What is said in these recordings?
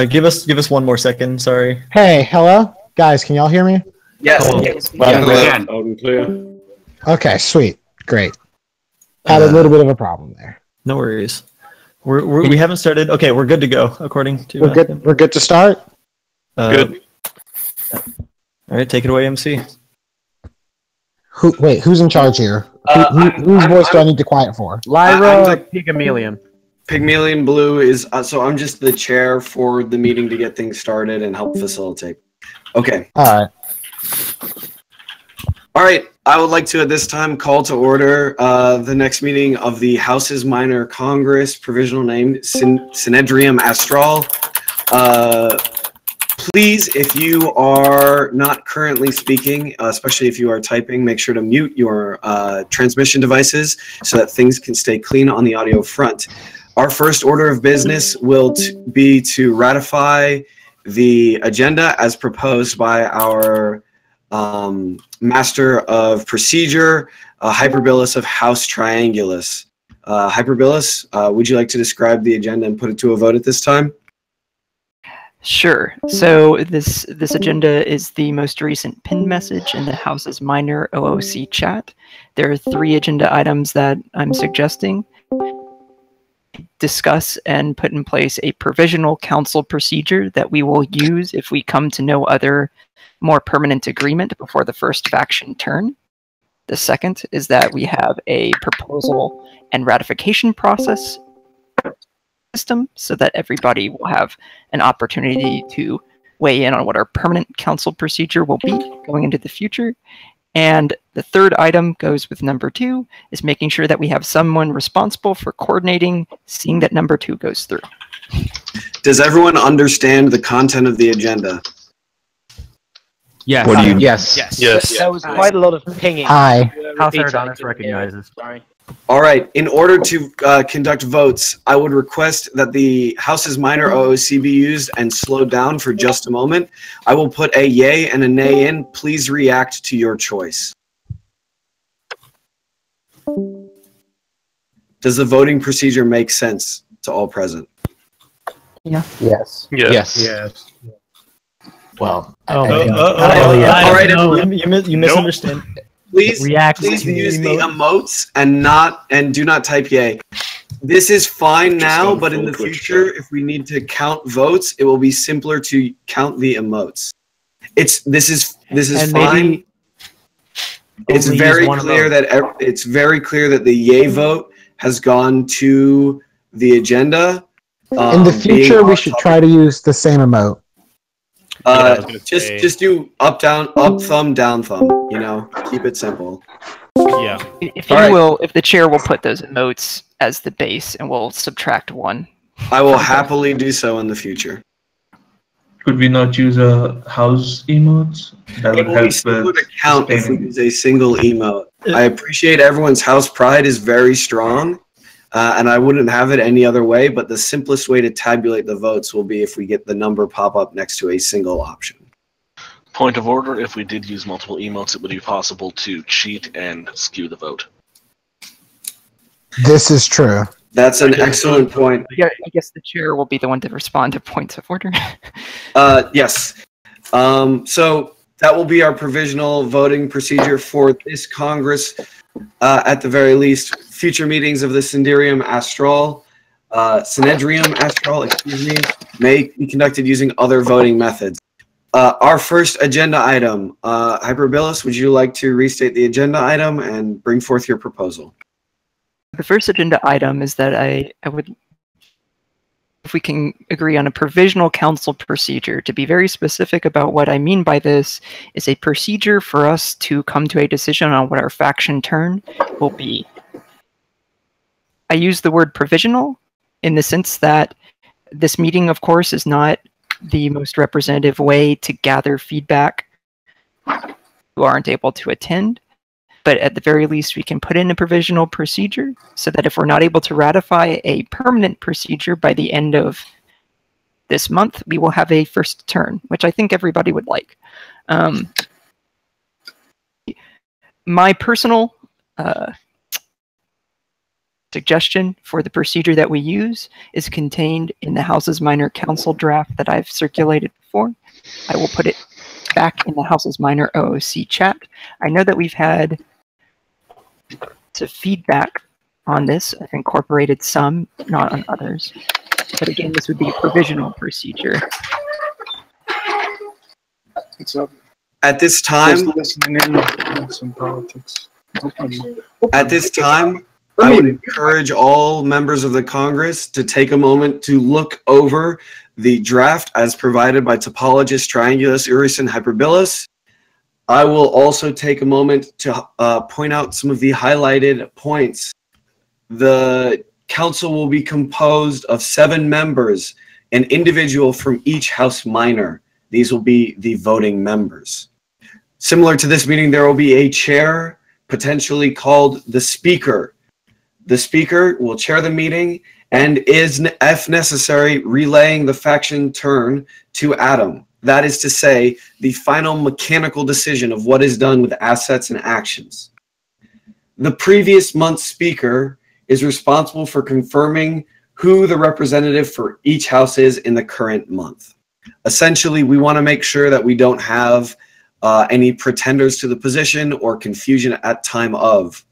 Give us one more second. Sorry. Hey, hello, guys. Can y'all hear me? Yes. Loud and clear. Okay, sweet, great. Had a little bit of a problem there. No worries. We haven't started. Okay, we're good to go. According to We're good. We're good to start. Good. All right, take it away, MC. Who's in charge here? Whose voice do I need to quiet for? Lyra Pygmalion. Pygmalion Blue is so I'm just the chair for the meeting to get things started and help facilitate. Okay. All right. I would like to at this time call to order the next meeting of the Houses Minor Congress, provisional name Synedrium Astral. Please, if you are not currently speaking, especially if you are typing, make sure to mute your transmission devices so that things can stay clean on the audio front. Our first order of business will be to ratify the agenda as proposed by our Master of Procedure, Hyperbilus of House Triangulus. Hyperbilus, would you like to describe the agenda and put it to a vote at this time? Sure. So this agenda is the most recent pinned message in the House's Minor OOC chat. There are 3 agenda items that I'm suggesting. Discuss and put in place a provisional council procedure that we will use if we come to no other more permanent agreement before the first faction turn. The second is that we have a proposal and ratification process system so that everybody will have an opportunity to weigh in on what our permanent council procedure will be going into the future. And the third item goes with number 2, is making sure that we have someone responsible for coordinating, seeing that number 2 goes through. Does everyone understand the content of the agenda? Yes. Yes. That was quite a lot of pinging. Hi. House Adonis recognizes. Sorry. All right. In order to conduct votes, I would request that the House's Minor OOC be used and slowed down for just a moment. I will put a yay and a nay in. Please react to your choice. Does the voting procedure make sense to all present? Yeah. Yes. Yes. Well. All right. You misunderstand. Please use the emotes and do not type yay. This is fine now, but in the future, if we need to count votes, it will be simpler to count the emotes. This is fine. It's very clear that the yay vote has gone to the agenda. In the future, we should try to use the same emote. Just do up, down, up, thumb, down, thumb. You know, keep it simple. Yeah. If you will, if the chair will put those emotes as the base, and we'll subtract 1. I will happily do so in the future. Could we not use a house emotes? That would help with count if we use a single emote. I appreciate everyone's house pride is very strong. And I wouldn't have it any other way, but the simplest way to tabulate the votes will be if we get the number pop up next to a single option. Point of order, if we did use multiple emotes, it would be possible to cheat and skew the vote. This is true. That's an excellent point. Yeah, I guess the chair will be the one to respond to points of order. Yes. So that will be our provisional voting procedure for this Congress. At the very least, future meetings of the Synedrium Astral, may be conducted using other voting methods. Our first agenda item, Hyperbilus, would you like to restate the agenda item and bring forth your proposal? The first agenda item is that I would, if we can agree on a provisional council procedure. To be very specific about what I mean by this, is a procedure for us to come to a decision on what our faction turn will be. I use the word provisional in the sense that this meeting, of course, is not the most representative way to gather feedback who aren't able to attend. But at the very least, we can put in a provisional procedure so that if we're not able to ratify a permanent procedure by the end of this month, we will have a first turn, which I think everybody would like. My personal suggestion for the procedure that we use is contained in the House's Minor Council draft that I've circulated before. I will put it back in the House's Minor OOC chat. I know that we've had some feedback on this. I've incorporated some, not on others. But again, this would be a provisional procedure. At this time, I would encourage all members of the Congress to take a moment to look over the draft as provided by topologist Triangulus Uris and Hyperbolus. I will also take a moment to point out some of the highlighted points. The council will be composed of 7 members, an individual from each House Minor. These will be the voting members. Similar to this meeting, there will be a chair, potentially called the Speaker. The Speaker will chair the meeting and is, if necessary, relaying the faction turn to Adam. That is to say, the final mechanical decision of what is done with assets and actions. The previous month's Speaker is responsible for confirming who the representative for each house is in the current month. Essentially, we want to make sure that we don't have any pretenders to the position or confusion at time of.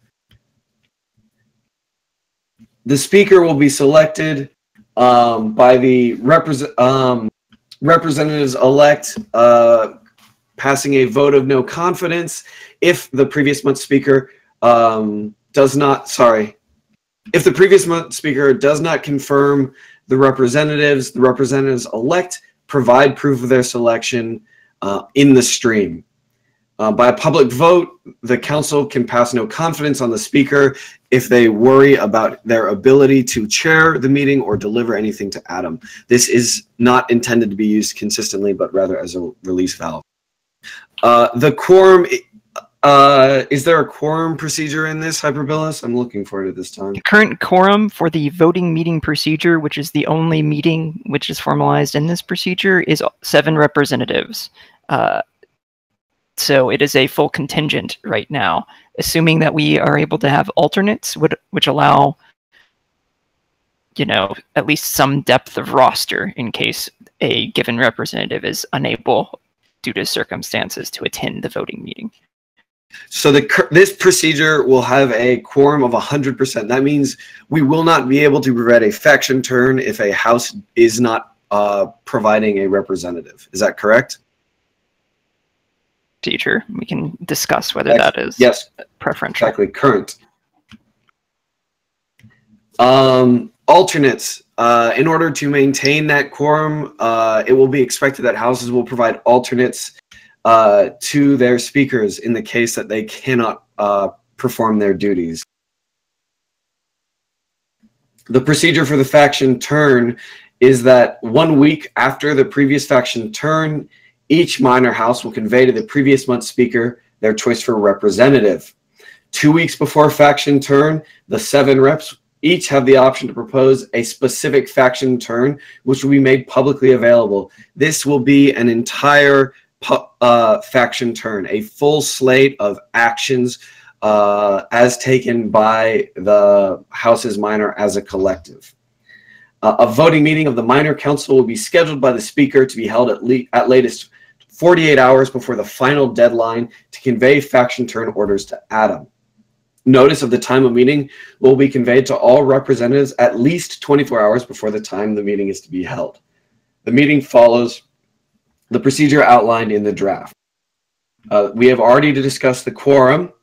The Speaker will be selected by the representatives-elect passing a vote of no confidence if the previous month's Speaker if the previous month's Speaker does not confirm the representatives-elect provide proof of their selection in the stream. By a public vote, the council can pass no confidence on the Speaker if they worry about their ability to chair the meeting or deliver anything to Adam. This is not intended to be used consistently, but rather as a release valve. The quorum, is there a quorum procedure in this, Hyperbolus? I'm looking for it at this time. The current quorum for the voting meeting procedure, which is the only meeting which is formalized in this procedure, is 7 representatives. So it is a full contingent right now, assuming that we are able to have alternates, which allow, you know, at least some depth of roster in case a given representative is unable, due to circumstances, to attend the voting meeting. So this procedure will have a quorum of 100%. That means we will not be able to provide a faction turn if a house is not providing a representative. Is that correct? Procedure. We can discuss whether that is preferential. Exactly. Current. Alternates. In order to maintain that quorum, it will be expected that houses will provide alternates to their speakers in the case that they cannot perform their duties. The procedure for the faction turn is that 1 week after the previous faction turn, each minor house will convey to the previous month's Speaker their choice for representative. 2 weeks before faction turn, the 7 reps each have the option to propose a specific faction turn, which will be made publicly available. This will be an entire faction turn, a full slate of actions as taken by the House's Minor as a collective. A voting meeting of the Minor Council will be scheduled by the Speaker to be held at latest 48 hours before the final deadline to convey faction turn orders to Adam. Notice of the time of meeting will be conveyed to all representatives at least 24 hours before the time the meeting is to be held. The meeting follows the procedure outlined in the draft. We have already discussed the quorum.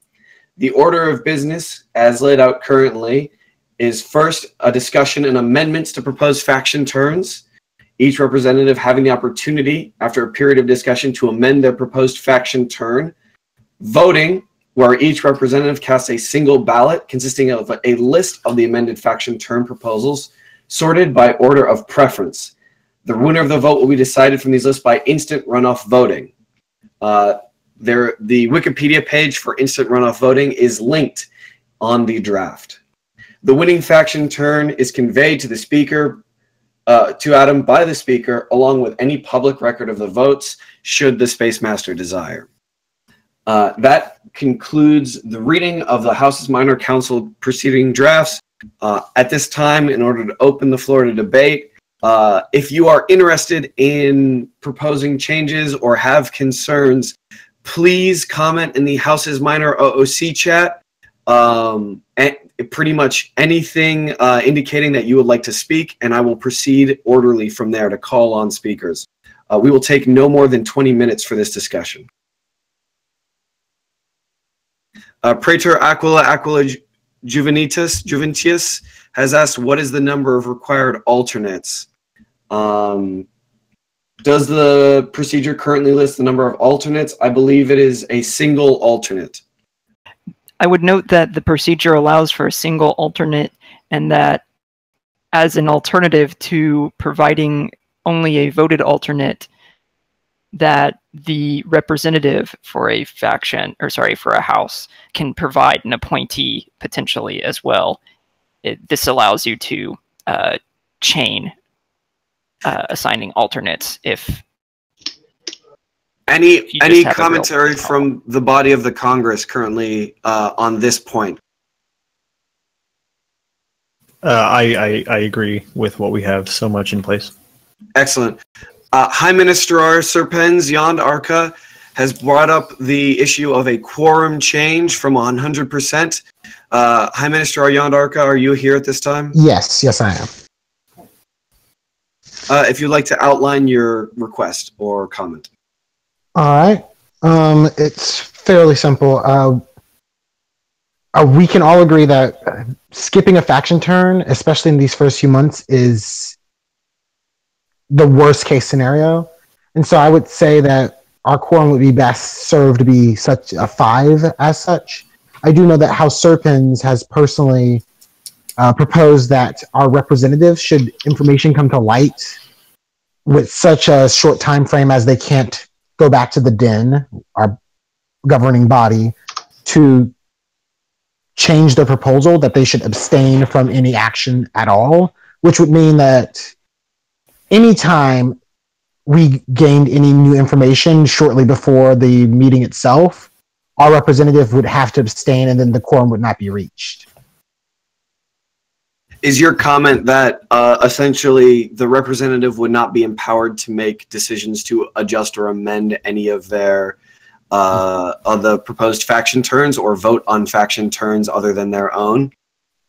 The order of business, as laid out currently, is first a discussion and amendments to proposed faction turns, each representative having the opportunity, after a period of discussion, to amend their proposed faction turn. Voting, where each representative casts a single ballot consisting of a list of the amended faction turn proposals, sorted by order of preference. The winner of the vote will be decided from these lists by instant runoff voting. The Wikipedia page for instant runoff voting is linked on the draft. The winning faction turn is conveyed to the Speaker, to Adam by the Speaker, along with any public record of the votes, should the Space Master desire. That concludes the reading of the House's Minor Council proceeding drafts. At this time, in order to open the floor to debate, if you are interested in proposing changes or have concerns, please comment in the House's Minor OOC chat. And pretty much anything indicating that you would like to speak, and I will proceed orderly from there to call on speakers. We will take no more than 20 minutes for this discussion. Praetor Aquila Juventius has asked, what is the number of required alternates? Does the procedure currently list the number of alternates? I believe it is a single alternate. I would note that the procedure allows for a single alternate, and that as an alternative to providing only a voted alternate, that the representative for a faction, or sorry, for a house, can provide an appointee potentially as well. This allows you to chain assigning alternates if any commentary from the body of the Congress currently on this point? I agree with what we have so much in place. Excellent. High Ministrar Serpens Yond Arca has brought up the issue of a quorum change from 100%. High Ministrar Yond Arca, are you here at this time? Yes, I am. If you'd like to outline your request or comment. All right. It's fairly simple. We can all agree that skipping a faction turn, especially in these first few months, is the worst case scenario. And so I would say that our quorum would be best served to be such a 5 as such. I do know that House Serpens has personally proposed that our representatives, should information come to light with such a short time frame as they can't go back to the den, our governing body, to change their proposal, that they should abstain from any action at all, which would mean that anytime we gained any new information shortly before the meeting itself, our representative would have to abstain, and then the quorum would not be reached. Is your comment that essentially the representative would not be empowered to make decisions to adjust or amend any of their of the proposed faction turns, or vote on faction turns other than their own?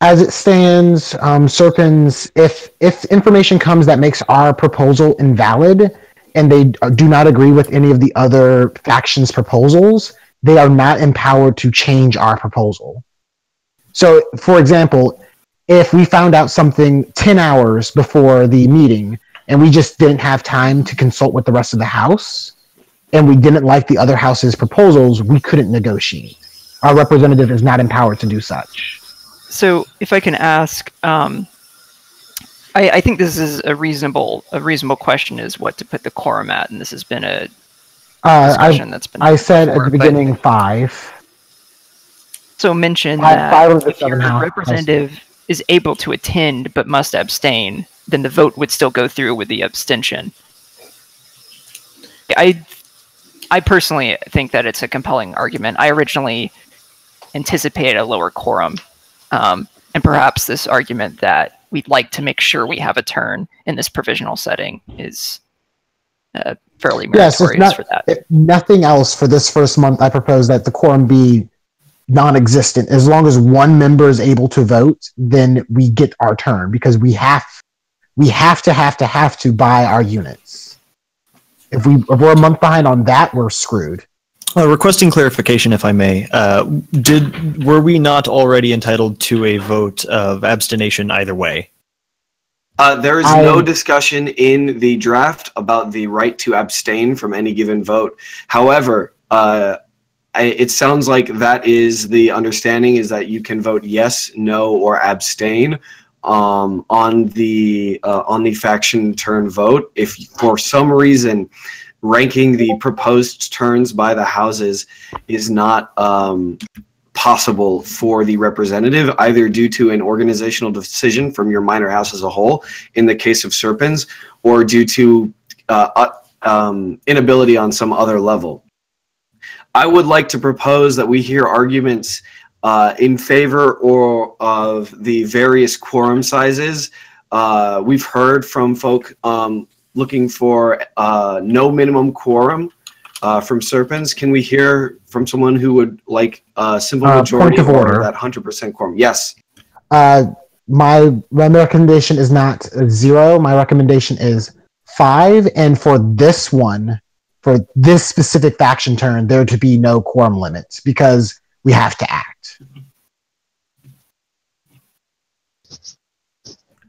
As it stands, Serpens, if information comes that makes our proposal invalid, and they do not agree with any of the other factions' proposals, they are not empowered to change our proposal. So, for example, if we found out something 10 hours before the meeting, and we just didn't have time to consult with the rest of the House, and we didn't like the other House's proposals, we couldn't negotiate. Our representative is not empowered to do such. So, if I can ask, I think this is a reasonable question, is what to put the quorum at, and this has been a discussion that's been. I said at the beginning 5. So mention that if your representative is able to attend but must abstain, then the vote would still go through with the abstention. I personally think that it's a compelling argument. I originally anticipated a lower quorum, and perhaps this argument that we'd like to make sure we have a turn in this provisional setting is fairly meritorious for that. If nothing else, for this first month, I propose that the quorum be non-existent. As long as one member is able to vote, then we get our turn, because we have to buy our units. If we're a month behind on that, we're screwed. Requesting clarification, if I may. Were we not already entitled to a vote of abstination either way? There is no discussion in the draft about the right to abstain from any given vote. However, it sounds like that is the understanding, is that you can vote yes, no, or abstain on the faction turn vote. If for some reason ranking the proposed turns by the houses is not possible for the representative, either due to an organizational decision from your minor house as a whole, in the case of Serpens, or due to inability on some other level. I would like to propose that we hear arguments in favor or of the various quorum sizes. We've heard from folk looking for no minimum quorum from Serpents. Can we hear from someone who would like a simple majority point of order. or that 100% quorum? Yes. My recommendation is not 0. My recommendation is 5. And for this one, for this specific faction turn, there to be no quorum limits because we have to act.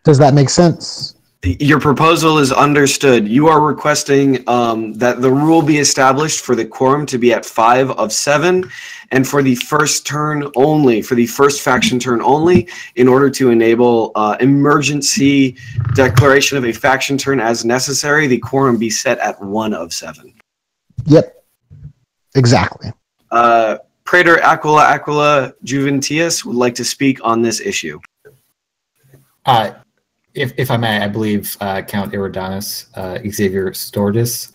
Does that make sense? Your proposal is understood. You are requesting that the rule be established for the quorum to be at 5 of 7, and for the first turn only, for the first faction turn only, in order to enable emergency declaration of a faction turn as necessary, the quorum be set at 1 of 7. Yep. Exactly. Praetor Aquila Juventius would like to speak on this issue. If I may, I believe Count Eridanus Xavier Stordis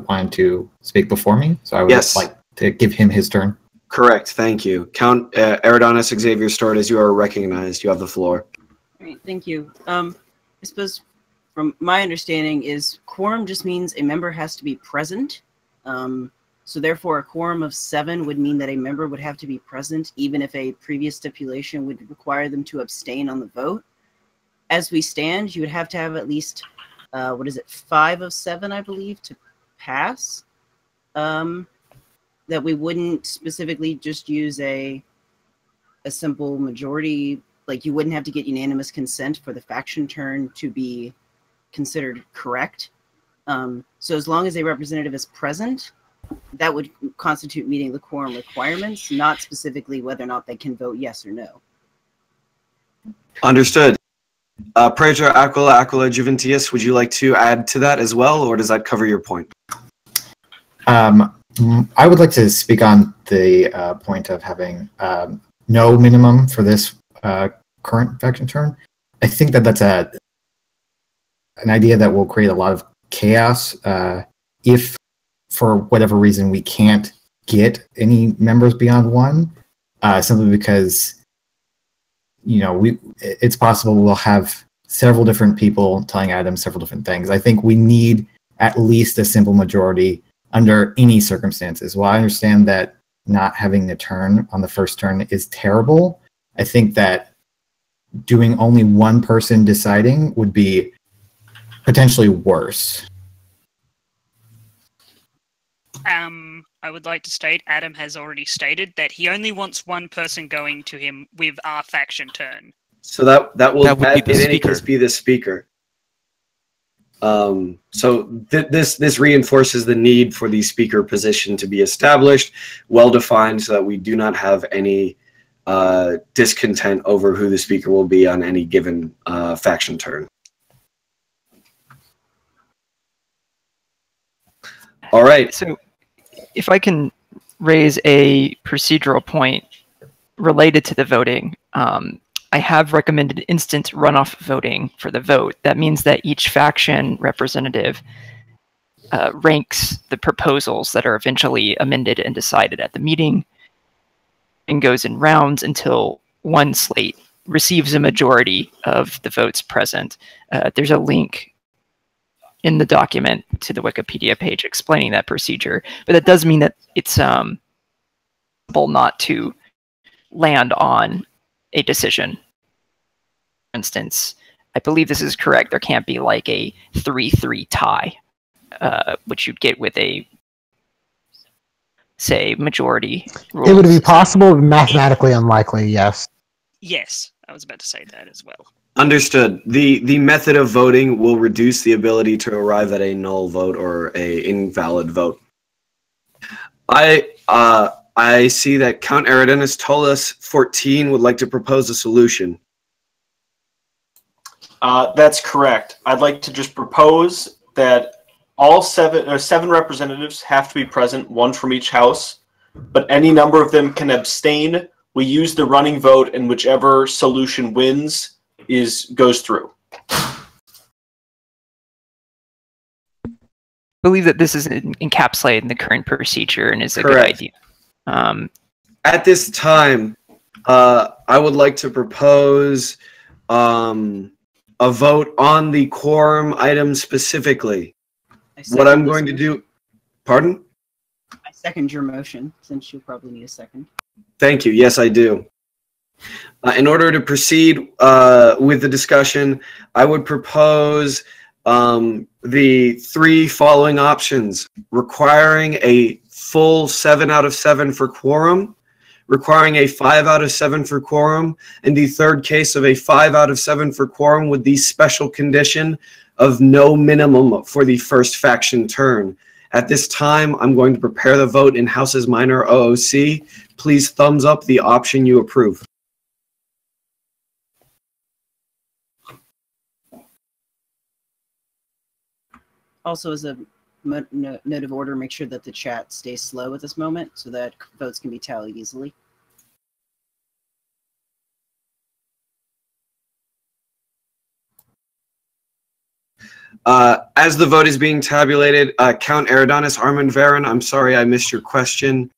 wanted to speak before me, so I would like to give him his turn. Correct, thank you. Count Eridanus Xavier Stordis, you are recognized. You have the floor. Great, thank you. I suppose from my understanding is quorum just means a member has to be present. So therefore a quorum of 7 would mean that a member would have to be present even if a previous stipulation would require them to abstain on the vote. As we stand, you would have to have at least, 5 of 7, I believe, to pass. That we wouldn't specifically just use a simple majority, like you wouldn't have to get unanimous consent for the faction turn to be considered correct. So as long as a representative is present, that would constitute meeting the quorum requirements, not specifically whether or not they can vote yes or no. Understood. Praetor Aquila Juventius, would you like to add to that as well, or does that cover your point? I would like to speak on the point of having no minimum for this current faction turn. I think that that's an idea that will create a lot of chaos if, for whatever reason, we can't get any members beyond 1, simply because it's possible we'll have several different people telling Adam several different things. I think we need at least a simple majority under any circumstances. While I understand that not having the turn on the first turn is terrible, I think that doing only one person deciding would be potentially worse. I would like to state Adam has already stated that he only wants one person going to him with our faction turn. So that will in any case be the speaker. This reinforces the need for the speaker position to be established, well defined, so that we do not have any discontent over who the speaker will be on any given faction turn. All right. So if I can raise a procedural point related to the voting, I have recommended instant runoff voting for the vote. That means that each faction representative ranks the proposals that are eventually amended and decided at the meeting and goes in rounds until one slate receives a majority of the votes present. There's a link in the document to the Wikipedia page explaining that procedure, but that does mean that it's possible not to land on a decision. For instance, I believe this is correct. There can't be like a 3-3 tie, which you'd get with a, say, majority rule. It would be possible, but mathematically unlikely, yes. Yes, I was about to say that as well. Understood. The method of voting will reduce the ability to arrive at a null vote or a invalid vote. I see that Count Eridanus Tollus 14 would like to propose a solution. That's correct. I'd like to just propose that all seven representatives have to be present, 1 from each house, but any number of them can abstain. We use the running vote, and whichever solution wins goes through. I believe that this is encapsulated in the current procedure and is a good idea. At this time, I would like to propose a vote on the quorum item specifically. What I'm going to do... Pardon? I second your motion, since you'll probably need a second. Thank you. Yes, I do. In order to proceed with the discussion, I would propose the 3 following options: requiring a full 7 out of 7 for quorum, requiring a 5 out of 7 for quorum, and the third case of a 5 out of 7 for quorum with the special condition of no minimum for the first faction turn. At this time, I'm going to prepare the vote in House's Minor OOC. Please thumbs up the option you approve. Also, as a note of order, make sure that the chat stays slow at this moment so that votes can be tallied easily. As the vote is being tabulated, Count Eridanus Armand Varon, I'm sorry I missed your question.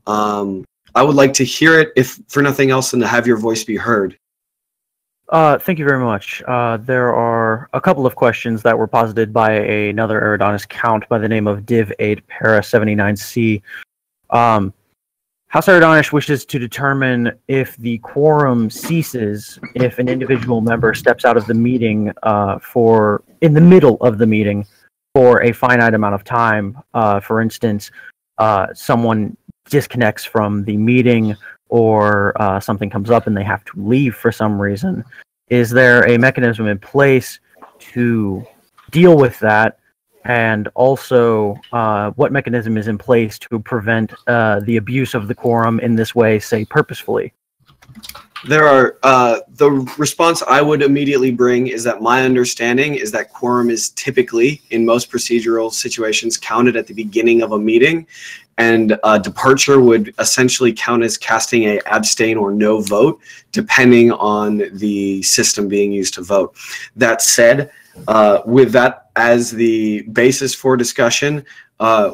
I would like to hear it, if for nothing else, than to have your voice be heard. Thank you very much. There are a couple of questions that were posited by another Eridanus count by the name of Div8 Para 79C. House Eridanus wishes to determine if the quorum ceases if an individual member steps out of the meeting in the middle of the meeting for a finite amount of time. For instance, someone disconnects from the meeting, or something comes up and they have to leave for some reason. Is there a mechanism in place to deal with that? And also, what mechanism is in place to prevent the abuse of the quorum in this way, say, purposefully? There are, the response I would immediately bring is that my understanding is that quorum is typically, in most procedural situations, counted at the beginning of a meeting, and departure would essentially count as casting a abstain or no vote, depending on the system being used to vote. That said, with that as the basis for discussion,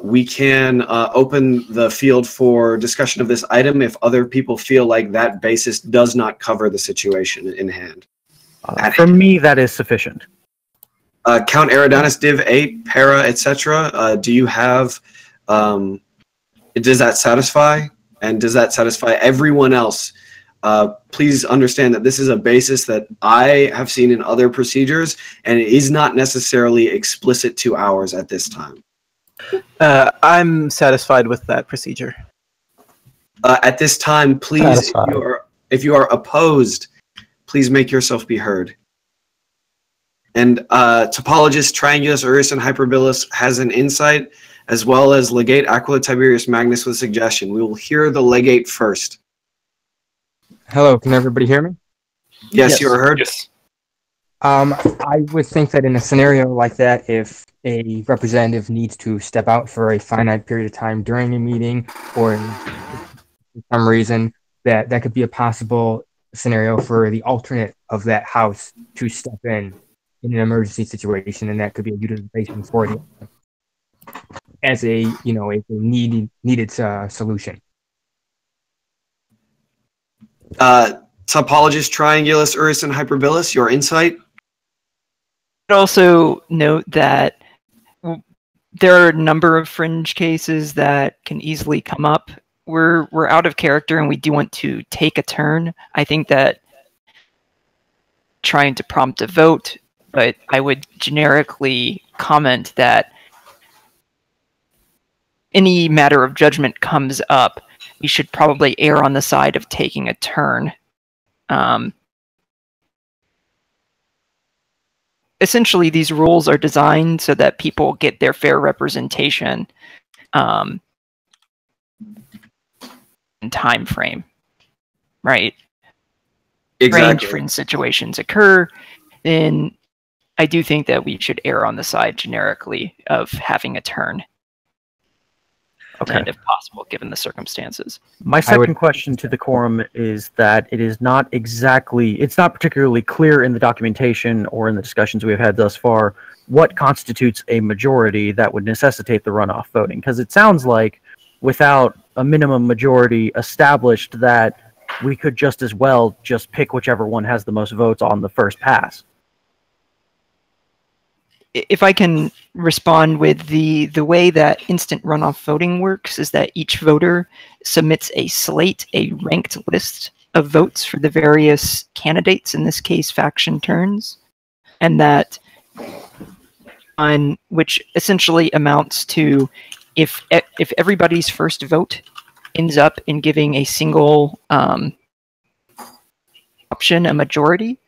we can open the field for discussion of this item if other people feel like that basis does not cover the situation in hand. For me, that is sufficient. Count Eridanus, Div 8, Para, etc. Do you have... does that satisfy? And does that satisfy everyone else? Please understand that this is a basis that I have seen in other procedures, and it is not necessarily explicit to ours at this time. I'm satisfied with that procedure. At this time, please, if you are opposed, please make yourself be heard. And topologist Triangulus Urus and Hyperbolus has an insight, as well as Legate Aquila Tiberius Magnus with a suggestion. We will hear the Legate first. Hello, can everybody hear me? Yes, you are heard. Yes. I would think that in a scenario like that, if a representative needs to step out for a finite period of time during a meeting, or for some reason, that could be a possible scenario for the alternate of that house to step in an emergency situation, and that could be a utilization for it as a a needed solution. Topologist Triangulus Urus and Hyperbolus, your insight? I'd also note that there are a number of fringe cases that can easily come up. We're out of character and we do want to take a turn. I think that trying to prompt a vote, but I would generically comment that any matter of judgment comes up, we should probably err on the side of taking a turn. Essentially, these rules are designed so that people get their fair representation and time frame, right? Exactly. Fringe situations occur, then I do think that we should err on the side generically of having a turn. Okay. And if possible, given the circumstances. My second question to the quorum is that it is not exactly, it's not particularly clear in the documentation or in the discussions we've had thus far what constitutes a majority that would necessitate the runoff voting. Because it sounds like without a minimum majority established that we could just as well just pick whichever one has the most votes on the first pass. If I can respond with the way that instant runoff voting works is that each voter submits a slate, a ranked list of votes for the various candidates, in this case faction turns, and that on which essentially amounts to if everybody's first vote ends up in giving a single option a majority,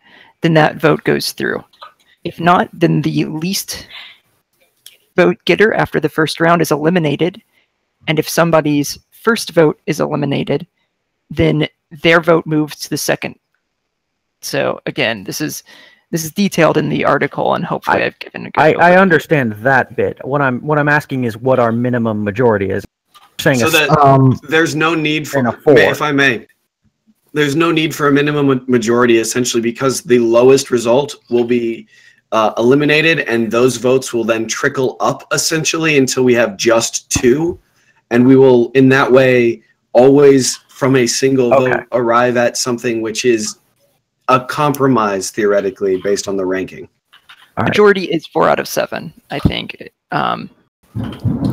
then that vote goes through. If not, then the least vote getter after the first round is eliminated, and if somebody's first vote is eliminated, then their vote moves to the second. So again, this is detailed in the article, and hopefully I've given a good I understand that bit. What I'm asking is what our minimum majority is. So that there's no need for, if I may, there's no need for a minimum majority essentially because the lowest result will be eliminated, and those votes will then trickle up essentially until we have just 2, and we will in that way always from a single vote arrive at something which is a compromise theoretically based on the ranking. Majority is 4 out of 7, I think.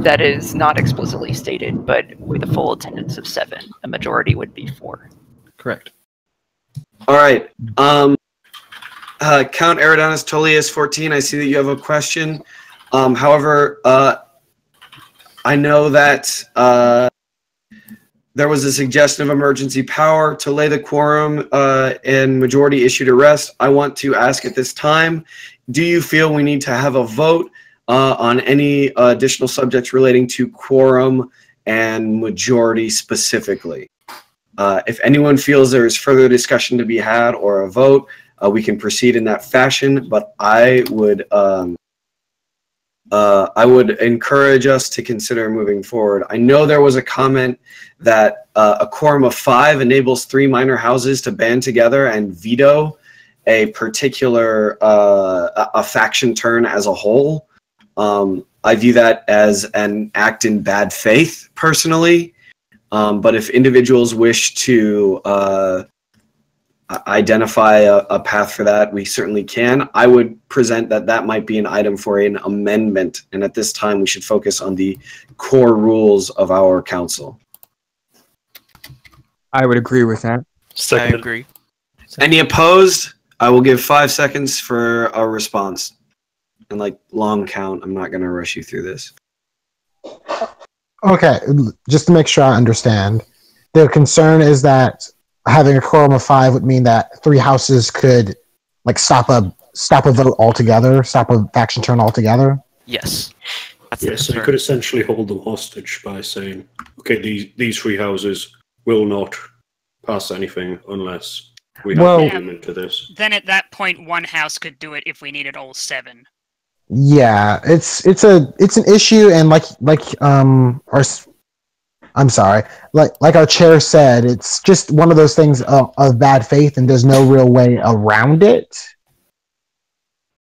That is not explicitly stated, but with a full attendance of 7, a majority would be 4. Correct. All right. Count Eridanus Tullius 14. I see that you have a question. However, I know that there was a suggestion of emergency power to lay the quorum and majority issue to rest. I want to ask at this time, do you feel we need to have a vote on any additional subjects relating to quorum and majority specifically? If anyone feels there is further discussion to be had or a vote, we can proceed in that fashion, but I would encourage us to consider moving forward. I know there was a comment that a quorum of 5 enables 3 minor houses to band together and veto a particular a faction turn as a whole. I view that as an act in bad faith, personally. But if individuals wish to identify a path for that, we certainly can. I would present that that might be an item for an amendment, and at this time we should focus on the core rules of our council. I would agree with that. I agree. Any opposed? I will give 5 seconds for a response. And like long count, I'm not going to rush you through this. Okay, just to make sure I understand, the concern is that having a quorum of 5 would mean that 3 houses could like stop a vote altogether, stop a faction turn altogether. Yes. Yes, so you could essentially hold them hostage by saying, okay, these 3 houses will not pass anything unless we have agreement to this. Then at that point, 1 house could do it if we needed all 7. Yeah, it's an issue, and like our chair said, it's just one of those things of bad faith, and there's no real way around it.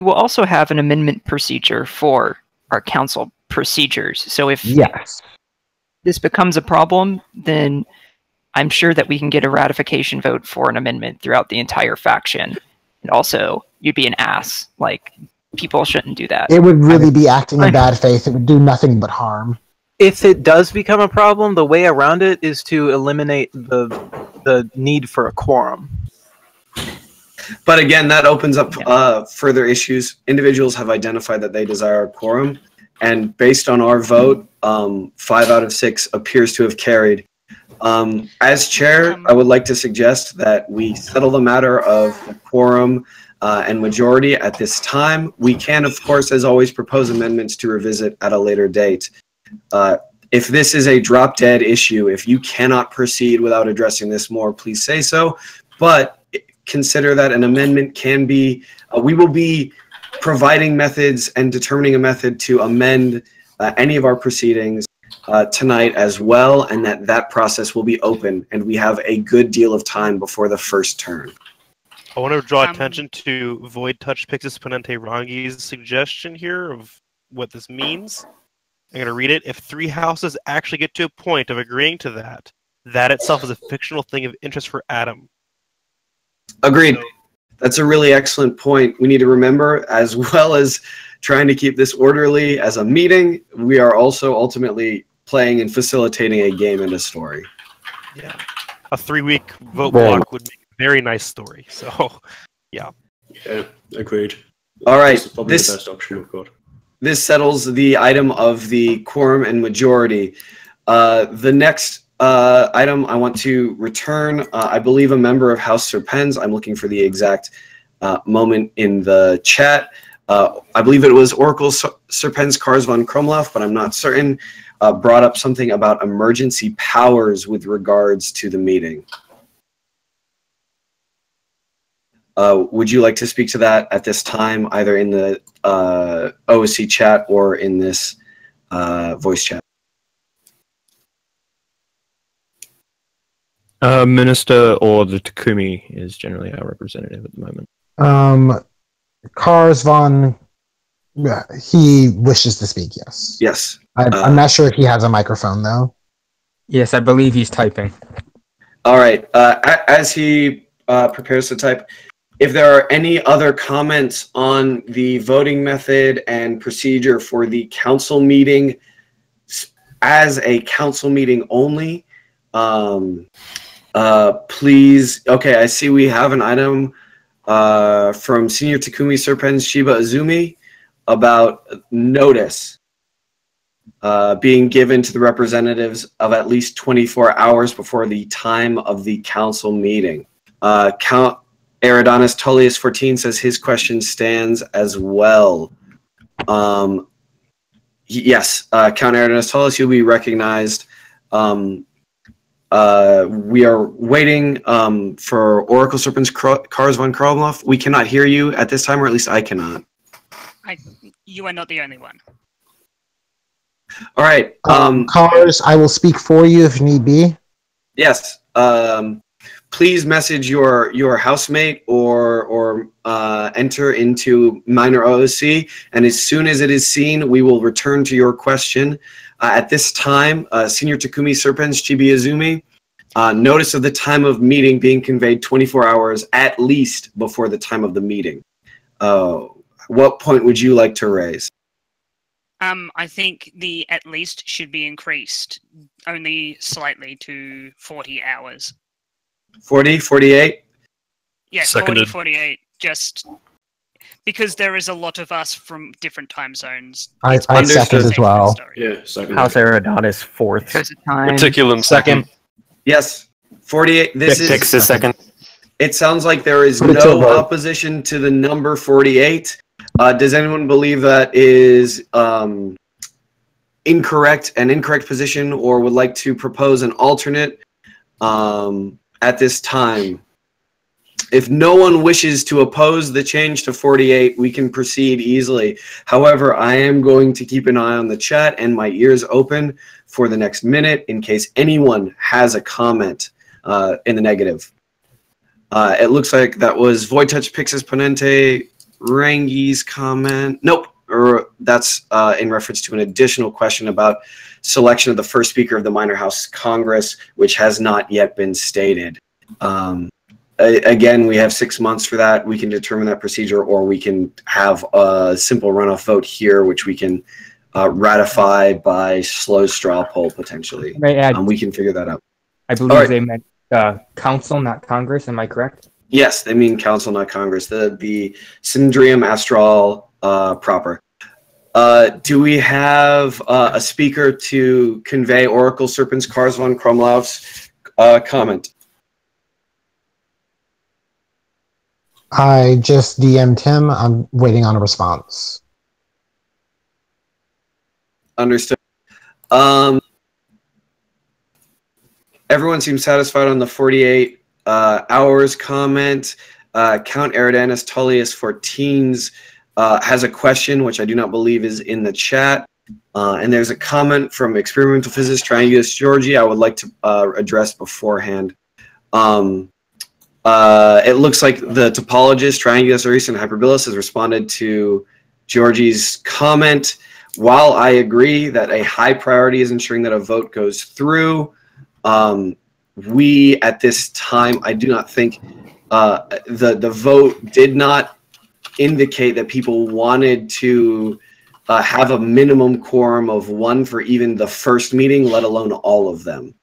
We'll also have an amendment procedure for our council procedures. So if this becomes a problem, then I'm sure that we can get a ratification vote for an amendment throughout the entire faction. And also, you'd be an ass. Like, people shouldn't do that. It would really be acting in bad faith. It would do nothing but harm. If it does become a problem, the way around it is to eliminate the need for a quorum. But again, that opens up further issues. Individuals have identified that they desire a quorum, and based on our vote, 5 out of 6 appears to have carried. As chair, I would like to suggest that we settle the matter of the quorum and majority at this time. We can, of course, as always, propose amendments to revisit at a later date. If this is a drop-dead issue, if you cannot proceed without addressing this more, please say so. But consider that an amendment can be, we will be providing methods and determining a method to amend any of our proceedings tonight as well, and that process will be open, and we have a good deal of time before the first turn. I want to draw attention to Void Touch Pixis Ponente Rangi's suggestion here of what this means. I'm going to read it. If 3 houses actually get to a point of agreeing to that, that itself is a fictional thing of interest for Adam. Agreed. That's a really excellent point. We need to remember, as well as trying to keep this orderly as a meeting, we are also ultimately playing and facilitating a game and a story. Yeah. A 3-week vote block would make a very nice story. So, yeah. Yeah, agreed. All right. This is probably the best option we've got. This settles the item of the quorum and majority. The next item I want to return, I believe a member of House Serpens, I'm looking for the exact moment in the chat. I believe it was Oracle Serpens Kars von Kromloff, but I'm not certain, brought up something about emergency powers with regards to the meeting. Would you like to speak to that at this time, either in the OSC chat or in this voice chat? Minister or the Takumi is generally our representative at the moment. Kars von, he wishes to speak, yes. Yes. I'm not sure if he has a microphone, though. Yes, I believe he's typing. All right. As he prepares to type, if there are any other comments on the voting method and procedure for the council meeting as a council meeting only, please. Okay, I see we have an item from Senior Takumi Serpens Shiba Azumi about notice being given to the representatives of at least 24 hours before the time of the council meeting. Count Eridanus Tullius 14 says his question stands as well. Yes, Count Eridanus Tullius, you'll be recognized. We are waiting for Oracle Serpens Kars von Kromloff. We cannot hear you at this time, or at least I cannot. You are not the only one. All right. Kars, I will speak for you if need be. Yes. Please message your housemate or enter into minor OOC, and as soon as it is seen, we will return to your question. At this time, Senior Takumi Serpens Chibi Azumi, notice of the time of meeting being conveyed 24 hours at least before the time of the meeting. What point would you like to raise? I think the at least should be increased only slightly to 40 hours. 40, 48? Yeah, Seconded. 40, 48. Just because there is a lot of us from different time zones. I second as well. Yeah, second. House Eridanus 4th. Reticulum second. Yes, 48. This Pix is second. It sounds like there is no opposition to the number 48. Does anyone believe that is incorrect, an incorrect position, or would like to propose an alternate at this time? If no one wishes to oppose the change to 48, we can proceed easily. However, I am going to keep an eye on the chat and my ears open for the next minute in case anyone has a comment in the negative. It looks like that was Void Touch Pixis Ponente Rangi's comment. Nope. That's in reference to an additional question about selection of the first speaker of the Minor House Congress, which has not yet been stated. Again, we have 6 months for that. We can determine that procedure, or we can have a simple runoff vote here, which we can ratify by slow straw poll potentially. We can figure that out. I believe they meant council, not Congress. Am I correct? Yes, they mean council, not Congress. The Syndrium Astral proper. Do we have a speaker to convey Oracle Serpens Kars von Kromloff's comment? I just DM'd him. I'm waiting on a response. Understood. Everyone seems satisfied on the 48 hours comment. Count Eridanus Tullius 14's has a question, which I do not believe is in the chat. And there's a comment from experimental physicist Triangulus Georgi I would like to address beforehand. It looks like the topologist Triangulus Aris and Hyperbolus has responded to Georgie's comment. While I agree that a high priority is ensuring that a vote goes through, we at this time, I do not think the vote did not indicate that people wanted to have a minimum quorum of 1 for even the first meeting, let alone all of them.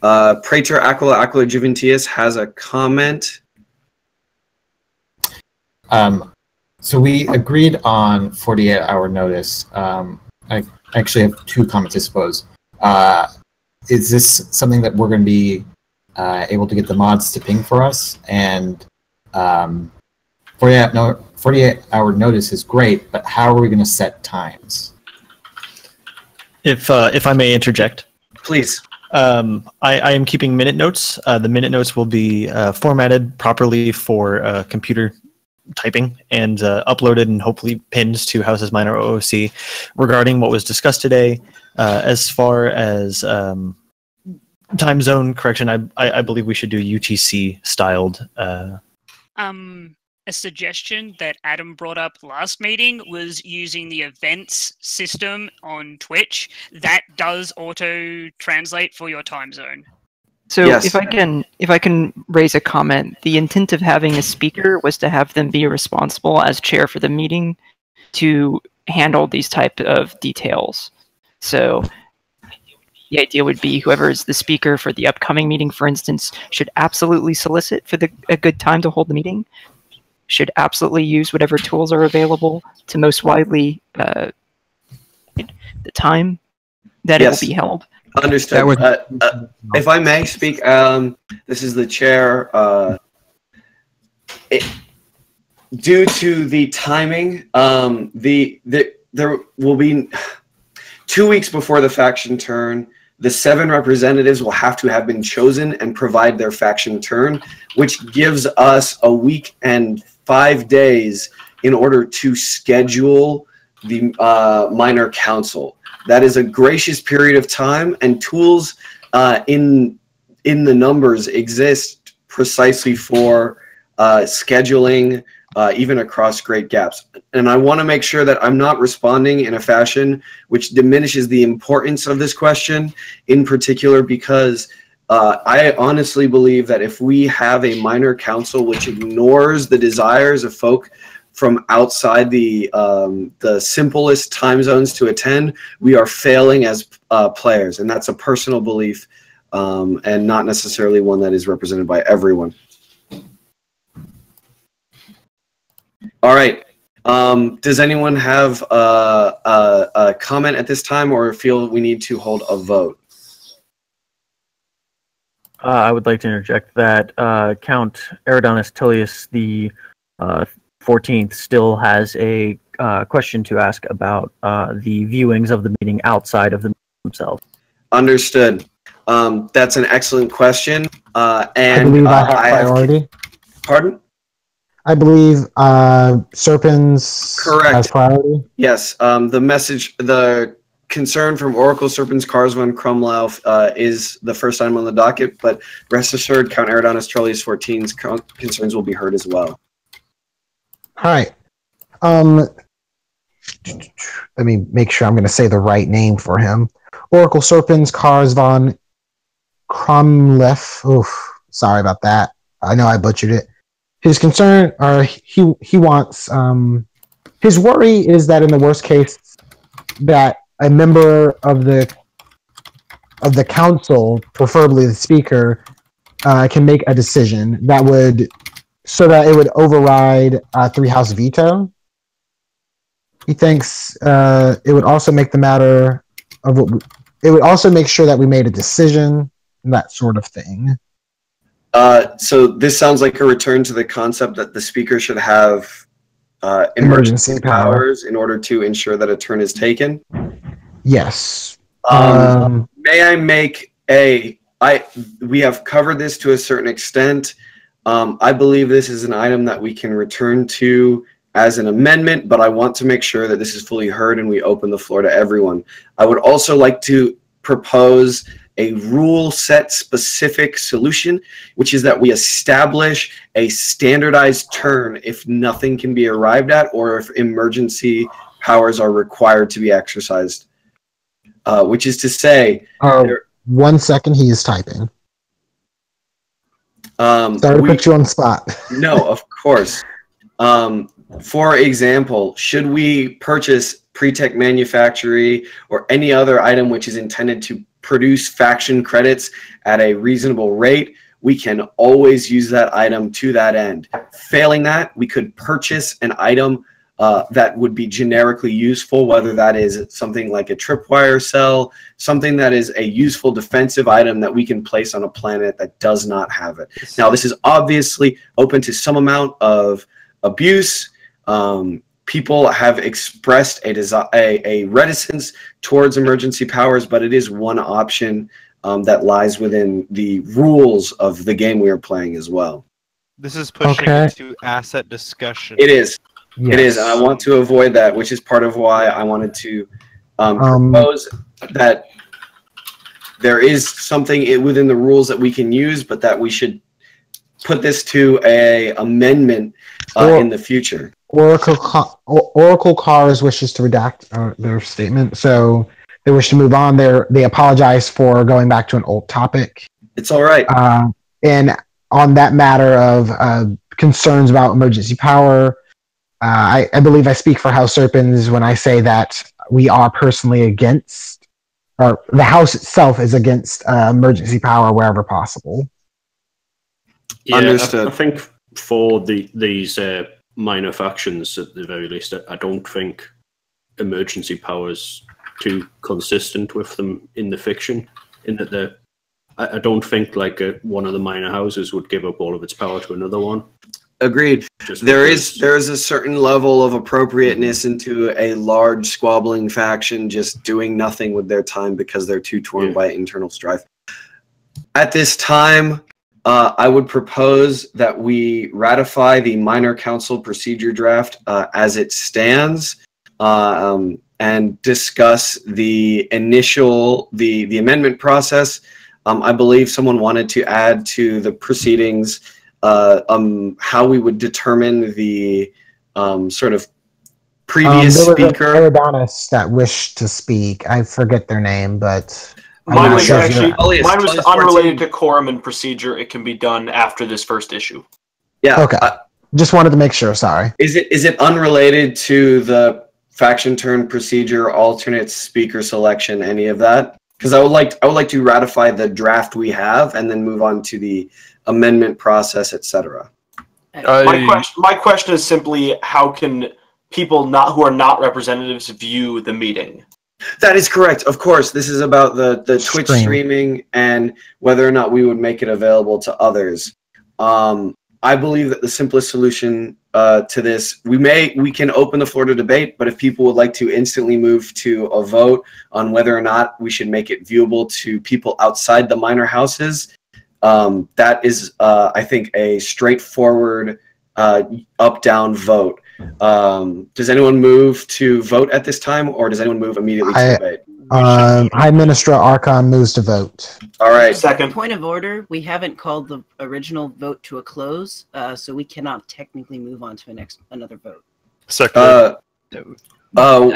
Praetor Aquila Juventius has a comment. So we agreed on 48-hour notice. I actually have 2 comments, I suppose. Is this something that we're going to be able to get the mods to ping for us? And 48-hour notice is great, but how are we going to set times? If I may interject. Please. I am keeping minute notes. The minute notes will be formatted properly for computer typing and uploaded and hopefully pinned to Houses Minor OOC regarding what was discussed today. As far as time zone correction, I believe we should do UTC styled. A suggestion that Adam brought up last meeting was using the events system on Twitch. That does auto translate for your time zone. So if I can raise a comment, the intent of having a speaker was to have them be responsible as chair for the meeting to handle these type of details. So the idea would be whoever is the speaker for the upcoming meeting, for instance, should absolutely solicit for a good time to hold the meeting, should absolutely use whatever tools are available to most widely the time that it will be held. Understood. If I may speak, this is the chair. Due to the timing, there will be 2 weeks before the faction turn. The 7 representatives will have to have been chosen and provide their faction turn, which gives us a week and 5 days in order to schedule the minor council. That is a gracious period of time, and tools in the numbers exist precisely for scheduling even across great gaps. And I want to make sure that I'm not responding in a fashion which diminishes the importance of this question, in particular because I honestly believe that if we have a minor council which ignores the desires of folk from outside the simplest time zones to attend, we are failing as players, and that's a personal belief and not necessarily one that is represented by everyone. All right. Does anyone have a comment at this time, or feel we need to hold a vote? I would like to interject that Count Eridanus Tullius the 14th still has a question to ask about the viewings of the meeting outside of the meeting themselves. Understood. That's an excellent question. And I believe I have priority. Pardon? I believe Serpens has priority. Yes. The concern from Oracle Serpens Karsvan Krumlauf is the first item on the docket, but rest assured, Count Eridanus Tullius 14's concerns will be heard as well. All right. Let me make sure I'm going to say the right name for him. Oracle Serpens Karsvan Krumlauf. Oof, sorry about that. I know I butchered it. His concern, or he wants, his worry is that in the worst case, that a member of the council, preferably the speaker, can make a decision that would, so that it would override 3-house veto. He thinks it would also make the matter of it would also make sure that we made a decision, that sort of thing. So this sounds like a return to the concept that the speaker should have emergency powers in order to ensure that a turn is taken. Yes. May I make we have covered this to a certain extent. I believe this is an item that we can return to as an amendment, but I want to make sure that this is fully heard and we open the floor to everyone. I would also like to propose a rule set specific solution, which is that we establish a standardized turn if nothing can be arrived at or if emergency powers are required to be exercised. which is to say, 1 second, he is typing. Sorry to put you on the spot. No, of course. For example, should we purchase pre-tech manufactory or any other item which is intended to produce faction credits at a reasonable rate, we can always use that item to that end. Failing that, we could purchase an item that would be generically useful, whether that is something like a tripwire cell, something that is a useful defensive item that we can place on a planet that does not have it. Now, this is obviously open to some amount of abuse. People have expressed a reticence towards emergency powers, but it is one option that lies within the rules of the game we are playing as well. This is pushing into asset discussion. It is. Yes. It is, and I want to avoid that, which is part of why I wanted to propose that there is something within the rules that we can use, but that we should put this to a amendment in the future. Oracle Cars wishes to redact their statement, so they wish to move on. They apologize for going back to an old topic. It's all right. And on that matter of concerns about emergency power, I believe I speak for House Serpens when I say that we are personally against, or the House itself is against emergency power wherever possible. Yeah, Understood. I think for these minor factions, at the very least, I don't think emergency power is too consistent with them in the fiction. In that I don't think like one of the minor houses would give up all of its power to another one. Agreed. There is a certain level of appropriateness into a large squabbling faction just doing nothing with their time because they're too torn by internal strife. At this time, I would propose that we ratify the minor council procedure draft as it stands, and discuss the amendment process. I believe someone wanted to add to the proceedings how we would determine the sort of previous there was speaker. An Adonis that wished to speak. I forget their name, but Mine was unrelated to quorum and procedure. It can be done after this first issue. Yeah. Okay. Just wanted to make sure. Sorry. Is it unrelated to the faction turn procedure, alternate speaker selection, any of that? Because I would like to ratify the draft we have and then move on to the amendment process, etc. My question is simply, how can people who are not representatives view the meeting? That is correct. Of course, this is about the Twitch streaming and whether or not we would make it available to others. I believe that the simplest solution to this, we can open the floor to debate, but if people would like to instantly move to a vote on whether or not we should make it viewable to people outside the minor houses, that is, I think, a straightforward up-down vote. Does anyone move to vote at this time, or does anyone move immediately to debate? High Minister Archon moves to vote. All right. Second. Point of order, we haven't called the original vote to a close, so we cannot technically move on to another vote. Second.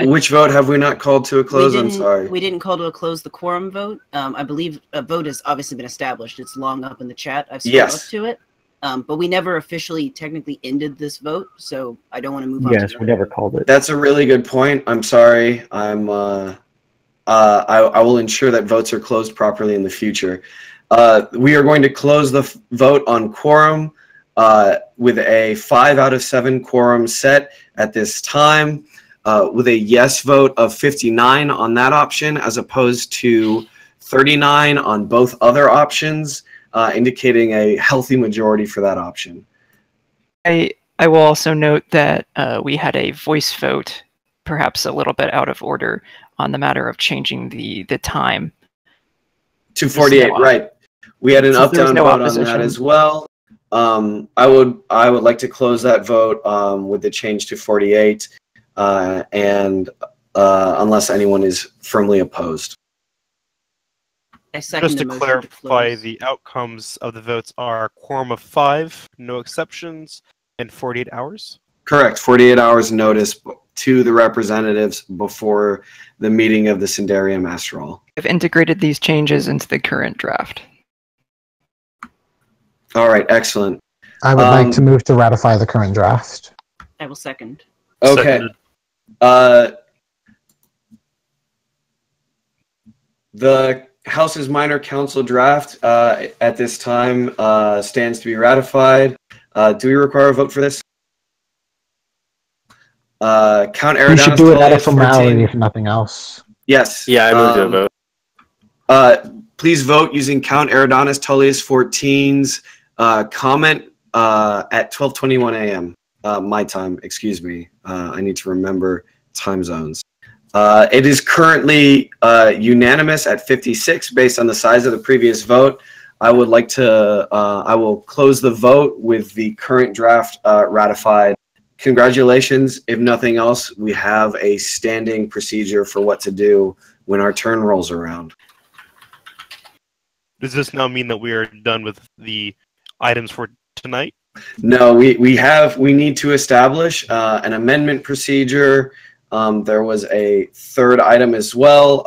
Which vote have we not called to a close? I'm sorry. We didn't call to a close the quorum vote. I believe a vote has obviously been established. It's long up in the chat. I've scrolled up to it. But we never officially technically ended this vote, so I don't want to move on. Yes, we never called it. That's a really good point. I'm sorry. I will ensure that votes are closed properly in the future. We are going to close the vote on quorum with a 5 out of 7 quorum set at this time, with a yes vote of 59 on that option as opposed to 39 on both other options, indicating a healthy majority for that option. I will also note that we had a voice vote, perhaps a little bit out of order, on the matter of changing the time. 248, right. We had an up-down vote on that as well. I would like to close that vote with the change to 48, and unless anyone is firmly opposed. Just to clarify, the outcomes of the votes are quorum of 5, no exceptions, and 48 hours? Correct. 48 hours notice to the representatives before the meeting of the Sindarium Astral. I've integrated these changes into the current draft. All right, excellent. I would like to move to ratify the current draft. I will second. Okay. The House's minor council draft at this time stands to be ratified. Do we require a vote for this? Count Eridanos. We should do it out of Tullius, formality, 14. if nothing else. Yes. Yeah, I move to vote. Please vote using Count Eridanos Tullius 14's comment at 12:21 a.m. My time. Excuse me. I need to remember time zones. It is currently unanimous at 56 based on the size of the previous vote. I would like to. I will close the vote with the current draft ratified. Congratulations. If nothing else, we have a standing procedure for what to do when our turn rolls around. Does this now mean that we are done with the items for tonight? No, we need to establish an amendment procedure. There was a third item as well.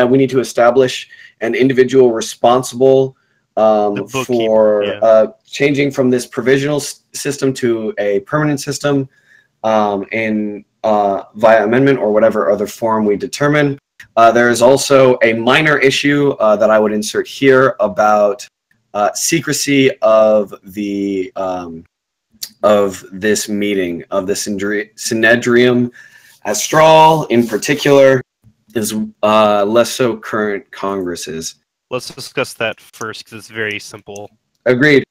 We need to establish an individual responsible for changing from this provisional system to a permanent system via amendment or whatever other form we determine. There is also a minor issue that I would insert here about secrecy of the of this meeting of the Synedrium Astral in particular is less so current Congresses. Let's discuss that first because it's very simple. Agreed.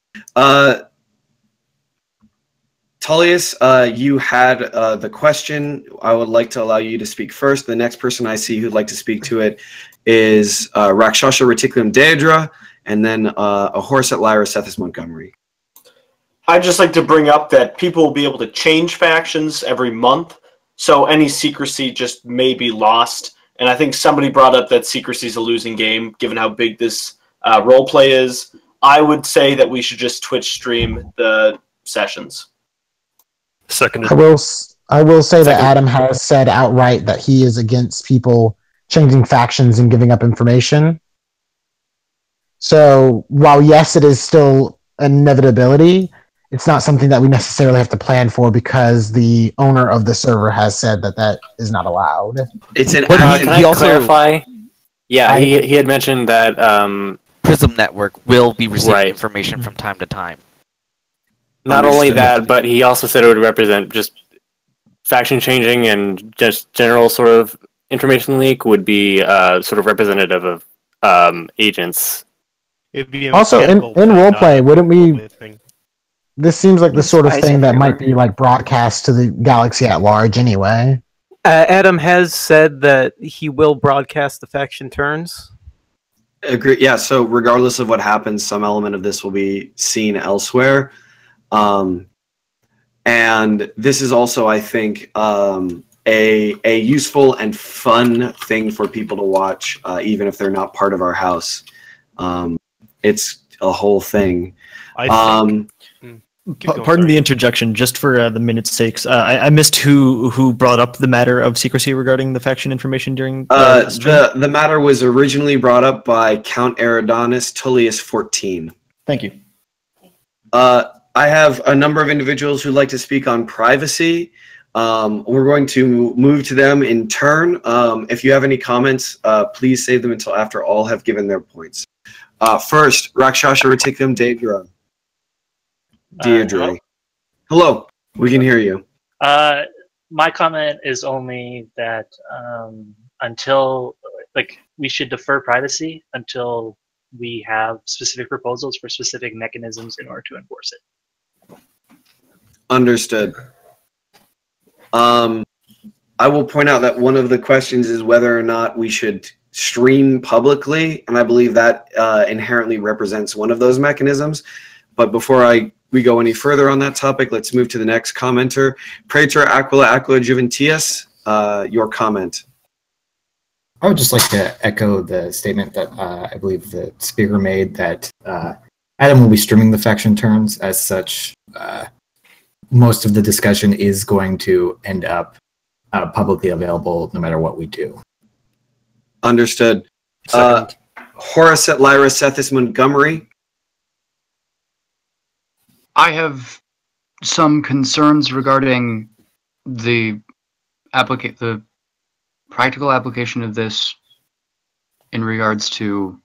Tullius, you had the question. I would like to allow you to speak first. The next person I see who'd like to speak to it is Rakshasha Reticulum Daedra, and then a horse at Lyra, Sethis Montgomery. I'd just like to bring up that people will be able to change factions every month, so any secrecy just may be lost. And I think somebody brought up that secrecy is a losing game, given how big this role play is. I would say that we should just Twitch stream the sessions. Seconded. I will say that Adam has said outright that he is against people changing factions and giving up information. So while yes, it is still an inevitability, it's not something that we necessarily have to plan for because the owner of the server has said that that is not allowed. It's an Can I clarify? Yeah, he had mentioned that Prism Network will be receiving information from time to time. Not only that, but he also said it would represent just faction changing and just general sort of information leak would be sort of representative of agents. It'd be Also, in roleplay, wouldn't we... This seems like the sort of thing that might be like broadcast to the galaxy at large anyway. Adam has said that he will broadcast the faction turns. Agree. Yeah, so regardless of what happens, some element of this will be seen elsewhere. And this is also, I think, a useful and fun thing for people to watch, even if they're not part of our house. It's a whole thing. Pardon the interjection, just for the minute's sakes. I missed who brought up the matter of secrecy regarding the faction information during the matter was originally brought up by Count Eridanos Tullius 14. Thank you. I have a number of individuals who'd like to speak on privacy. We're going to move to them in turn. If you have any comments, please save them until after all have given their points. First, Rakshasha Reticulum Daedra. Deirdre. Hello, we can hear you. My comment is only that until, we should defer privacy until we have specific proposals for specific mechanisms in order to enforce it. Understood. I will point out that one of the questions is whether or not we should stream publicly, and I believe that inherently represents one of those mechanisms. But before we go any further on that topic, let's move to the next commenter. Praetor Aquila Juventius, your comment. I would just like to echo the statement that I believe the speaker made that Adam will be streaming the faction turns. As such, most of the discussion is going to end up publicly available no matter what we do. Understood. Horace at Lyra Sethis Montgomery. I have some concerns regarding the practical application of this in regards to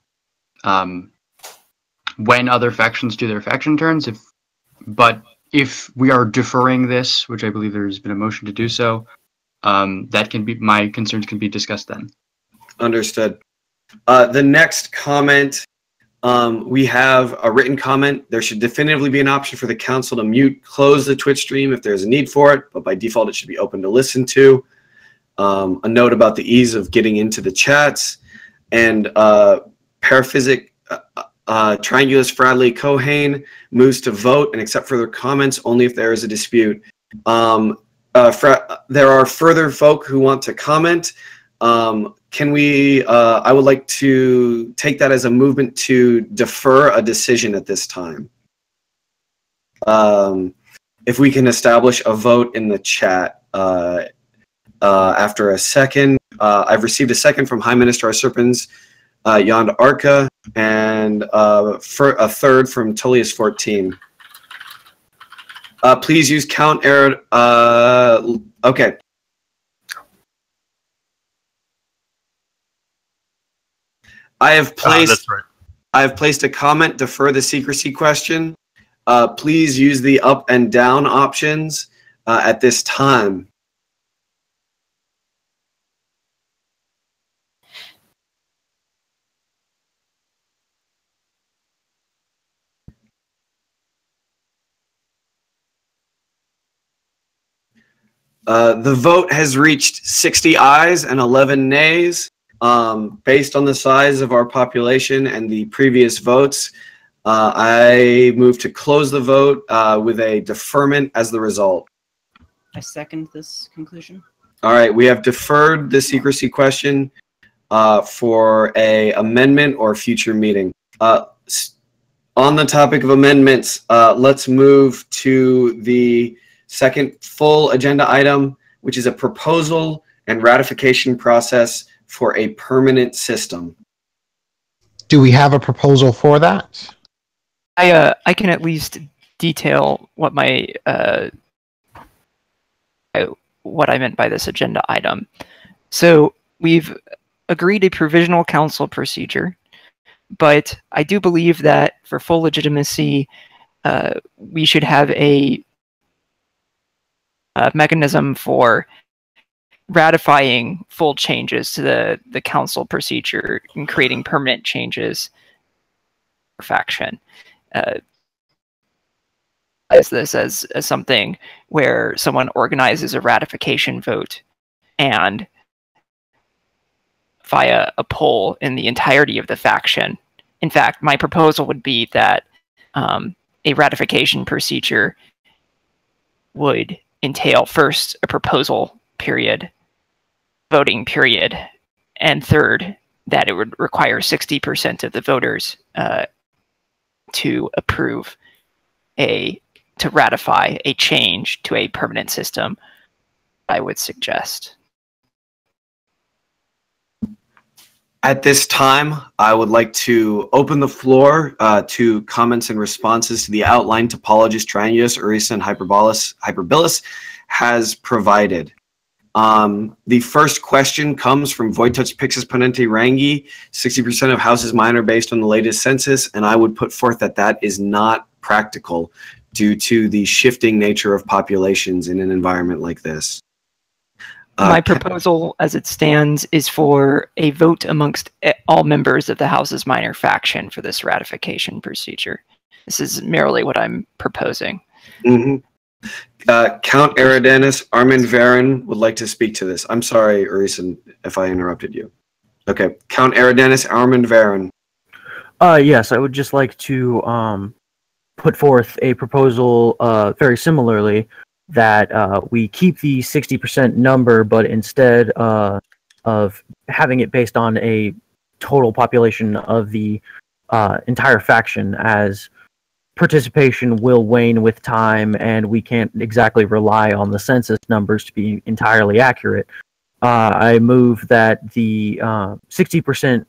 when other factions do their faction turns. But if we are deferring this, which I believe there's been a motion to do so, that can be, my concerns can be discussed then. Understood. The next comment, we have a written comment. There should definitively be an option for the council to mute, close the Twitch stream if there's a need for it, but by default it should be open to listen to. A note about the ease of getting into the chats, and Paraphysic Triangulus Bradley Cohane moves to vote and accept further comments only if there is a dispute. There are further folk who want to comment. Can we, I would like to take that as a movement to defer a decision at this time. If we can establish a vote in the chat after a second. I've received a second from High Minister Arserpens Yond Arca, and for a third from Tullius 14. Please use count error. Okay. I have placed. That's right. I have placed a comment. Defer the secrecy question. Please use the up and down options at this time. The vote has reached 60 ayes and 11 nays. Based on the size of our population and the previous votes, I move to close the vote with a deferment as the result. I second this conclusion. All right, we have deferred the secrecy question for a amendment or future meeting. On the topic of amendments, let's move to the second full agenda item, which is a proposal and ratification process for a permanent system. Do we have a proposal for that? I can at least detail what my what I meant by this agenda item. So we've agreed a provisional council procedure, but I do believe that for full legitimacy, we should have a mechanism for ratifying full changes to the council procedure and creating permanent changes for faction. As this as something where someone organizes a ratification vote and via a poll in the entirety of the faction. In fact, my proposal would be that a ratification procedure would entail first a proposal period, voting period, and third, that it would require 60% of the voters to approve to ratify a change to a permanent system, I would suggest. At this time, I would like to open the floor to comments and responses to the outline topologist Triangulus, Orisa, and Hyperbolus has provided. The first question comes from Voitouch Pixis Ponente Rangi. 60% of houses minor based on the latest census, and I would put forth that that is not practical due to the shifting nature of populations in an environment like this. My proposal, as it stands, is for a vote amongst all members of the House's minor faction for this ratification procedure. This is merely what I'm proposing. Mm-hmm. Count Eridanus Armin Varen would like to speak to this. I'm sorry, Orisa, if I interrupted you. Okay, Count Eridanus Armin Varen. Yes, I would just like to put forth a proposal very similarly, that we keep the 60% number, but instead of having it based on a total population of the entire faction, as participation will wane with time, and we can't exactly rely on the census numbers to be entirely accurate. I move that the 60%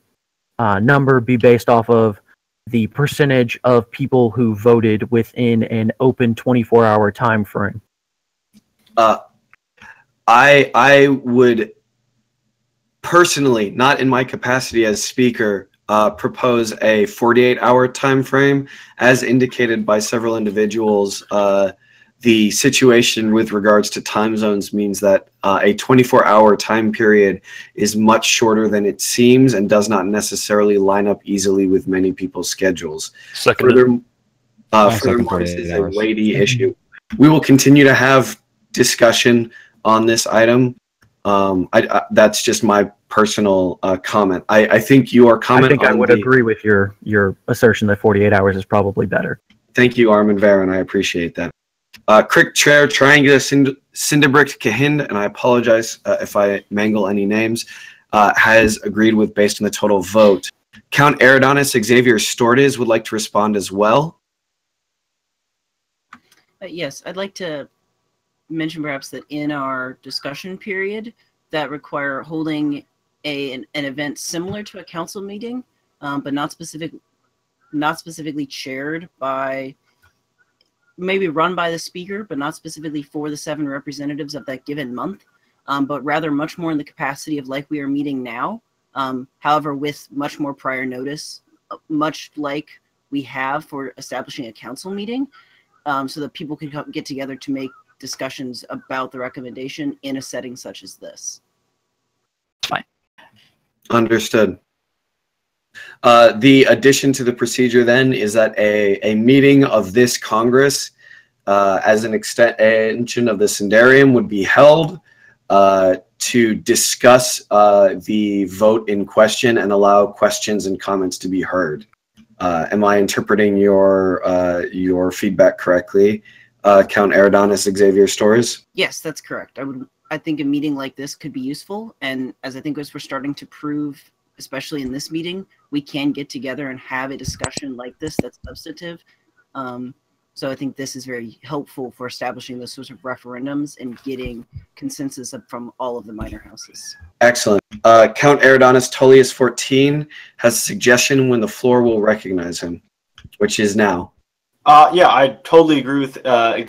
number be based off of the percentage of people who voted within an open 24-hour time frame. I would personally, not in my capacity as speaker, propose a 48-hour time frame, as indicated by several individuals. The situation with regards to time zones means that a 24-hour time period is much shorter than it seems and does not necessarily line up easily with many people's schedules. Furthermore, this is a weighty issue. We will continue to have discussion on this item. That's just my personal comment. I think your comment. I think I would agree with your assertion that 48 hours is probably better. Thank you, Armin Varon. I appreciate that. Crick Chair Triangular Cinderbrick Kahind, and I apologize if I mangle any names, has agreed with based on the total vote. Count Eridonis Xavier Stordes would like to respond as well. Yes, I'd like to mention perhaps that in our discussion period that require holding an event similar to a council meeting, but not specifically chaired by, maybe run by the speaker, but not specifically for the 7 representatives of that given month, but rather much more in the capacity of like we are meeting now, however with much more prior notice, much like we have for establishing a council meeting, so that people can get together to make discussions about the recommendation in a setting such as this. Fine. Understood. The addition to the procedure then is that a meeting of this Congress as an extension of the Sendarium would be held to discuss the vote in question and allow questions and comments to be heard. Am I interpreting your feedback correctly, Count Eridonis Xavier Storres? Yes, that's correct. I think a meeting like this could be useful, and as I think as we're starting to prove, especially in this meeting, we can get together and have a discussion like this that's substantive. So I think this is very helpful for establishing those sorts of referendums and getting consensus from all of the minor houses. Excellent. Count Eridonis Tullius 14 has a suggestion when the floor will recognize him, which is now. Yeah, I totally agree with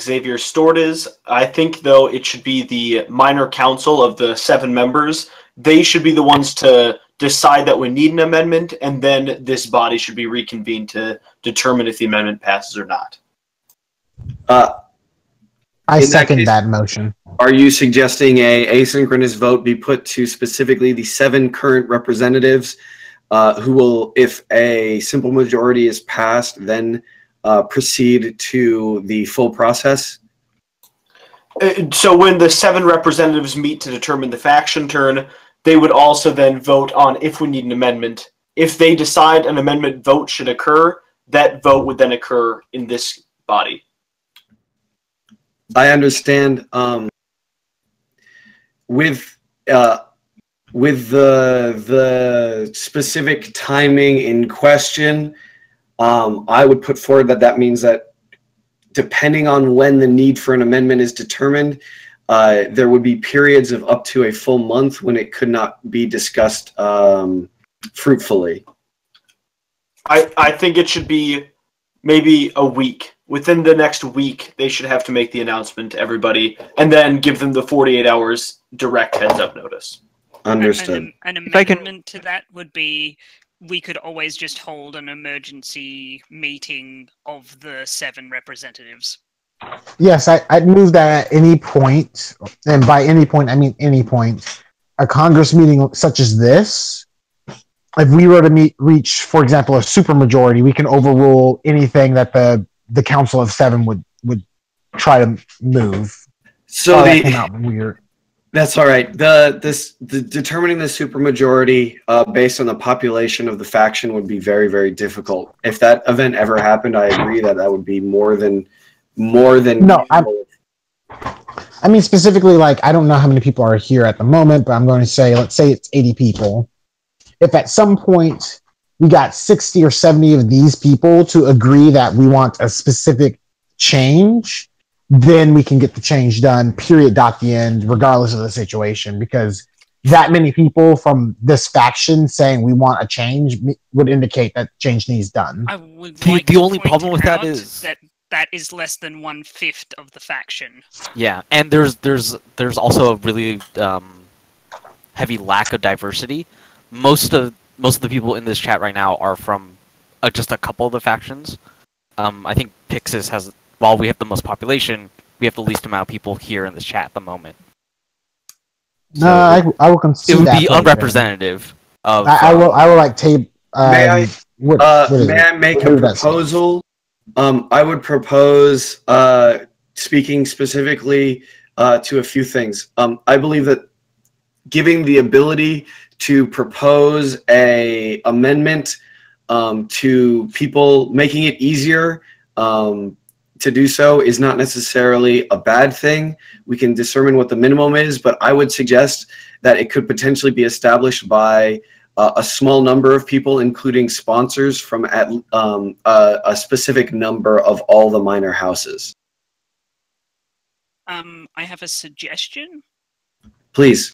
Xavier Stordes. I think, though, it should be the minor council of the 7 members. They should be the ones to decide that we need an amendment, and then this body should be reconvened to determine if the amendment passes or not. I second that motion. Are you suggesting a asynchronous vote be put to specifically the 7 current representatives who will, if a simple majority is passed, then proceed to the full process? So when the 7 representatives meet to determine the faction turn, they would also then vote on if we need an amendment. If they decide an amendment vote should occur, that vote would then occur in this body. I understand. With the specific timing in question, I would put forward that means that depending on when the need for an amendment is determined, there would be periods of up to a full month when it could not be discussed fruitfully. I think it should be maybe a week. Within the next week, they should have to make the announcement to everybody and then give them the 48 hours direct heads-up notice. Understood. An amendment to that would be we could always just hold an emergency meeting of the 7 representatives. Yes, I'd move that at any point, and by any point, I mean any point, a Congress meeting such as this, if we were to reach, for example, a supermajority, we can overrule anything that the Council of 7 would try to move. So that came out weird. That's all right. The determining the supermajority based on the population of the faction would be very, very difficult. If that event ever happened, I agree that would be more than. No, I mean specifically, like, I don't know how many people are here at the moment, but I'm going to say, let's say it's 80 people. If at some point we got 60 or 70 of these people to agree that we want a specific change, then we can get the change done, period, dot, the end, regardless of the situation. Because that many people from this faction saying we want a change would indicate that change needs done. I would like the to only point problem with that out is that is less than 1/5 of the faction. Yeah, and there's also a really heavy lack of diversity. Most of the people in this chat right now are from just a couple of the factions. I think Pixis has, while we have the most population, we have the least amount of people here in this chat at the moment. No, I will concede it would that be point, unrepresentative of. I will like tape. May I what is may it? I make What a is that saying? proposal? I would propose speaking specifically to a few things. I believe that giving the ability to propose a amendment to people, making it easier to do so, is not necessarily a bad thing. We can determine what the minimum is, but I would suggest that it could potentially be established by a small number of people, including sponsors from a specific number of all the minor houses. I have a suggestion. Please.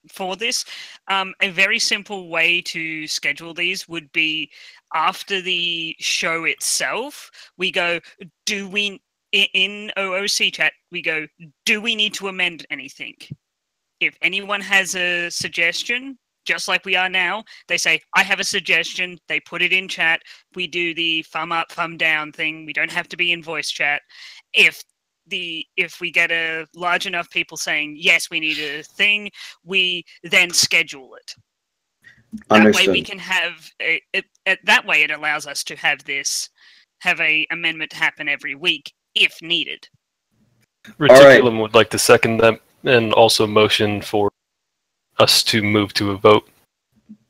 For this, a very simple way to schedule these would be after the show itself, we go, do we, in OOC chat, we go, do we need to amend anything? If anyone has a suggestion, just like we are now, they say, I have a suggestion, they put it in chat, we do the thumb up, thumb down thing, we don't have to be in voice chat. If we get a large enough people saying yes, we need a thing, we then schedule it. Understood. That way we can have that way it allows us to have a amendment happen every week if needed. Reticulum would like to second that and also motion for us to move to a vote.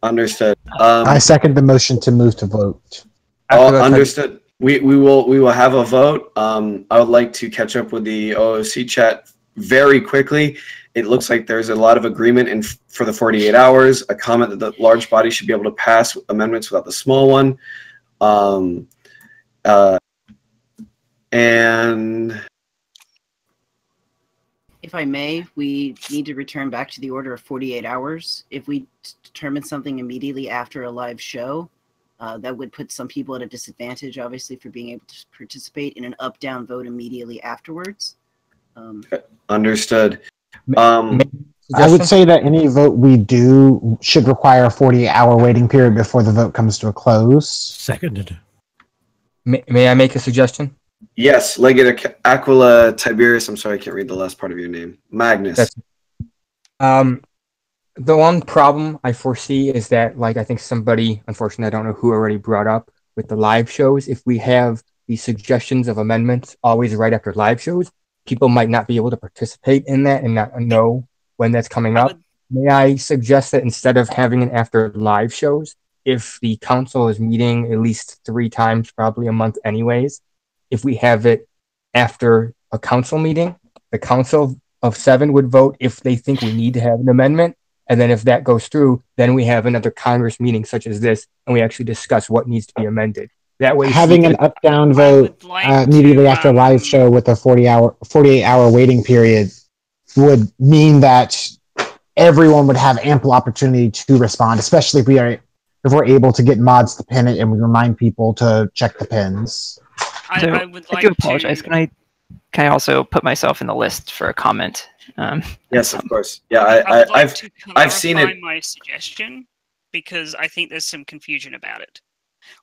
Understood. I second the motion to move to vote. Understood. We will have a vote. I would like to catch up with the OOC chat very quickly. It looks like there's a lot of agreement for the 48 hours, a comment that the large body should be able to pass amendments without the small one. And if I may, we need to return back to the order of 48 hours. If we determine something immediately after a live show, that would put some people at a disadvantage, obviously, for being able to participate in an up-down vote immediately afterwards. Understood. I would say that any vote we do should require a 48-hour waiting period before the vote comes to a close. Seconded. May I make a suggestion? Yes, Legate Aquila Tiberius. I'm sorry, I can't read the last part of your name. Magnus. The one problem I foresee is that, like, I think somebody, unfortunately, I don't know who already brought up with the live shows, if we have these suggestions of amendments always right after live shows, people might not be able to participate in that and not know when that's coming up. May I suggest that instead of having it after live shows, if the council is meeting at least 3 times, probably a month anyways, if we have it after a council meeting, the council of 7 would vote if they think we need to have an amendment. And then if that goes through, then we have another Congress meeting such as this, and we actually discuss what needs to be amended. That way, having an up-down vote immediately after a live show with a 48-hour waiting period would mean that everyone would have ample opportunity to respond, especially if we're able to get mods to pin it and we remind people to check the pins. I do apologize. Can I also put myself in the list for a comment? Yes, of course. Yeah, I've seen it. My suggestion, because I think there's some confusion about it.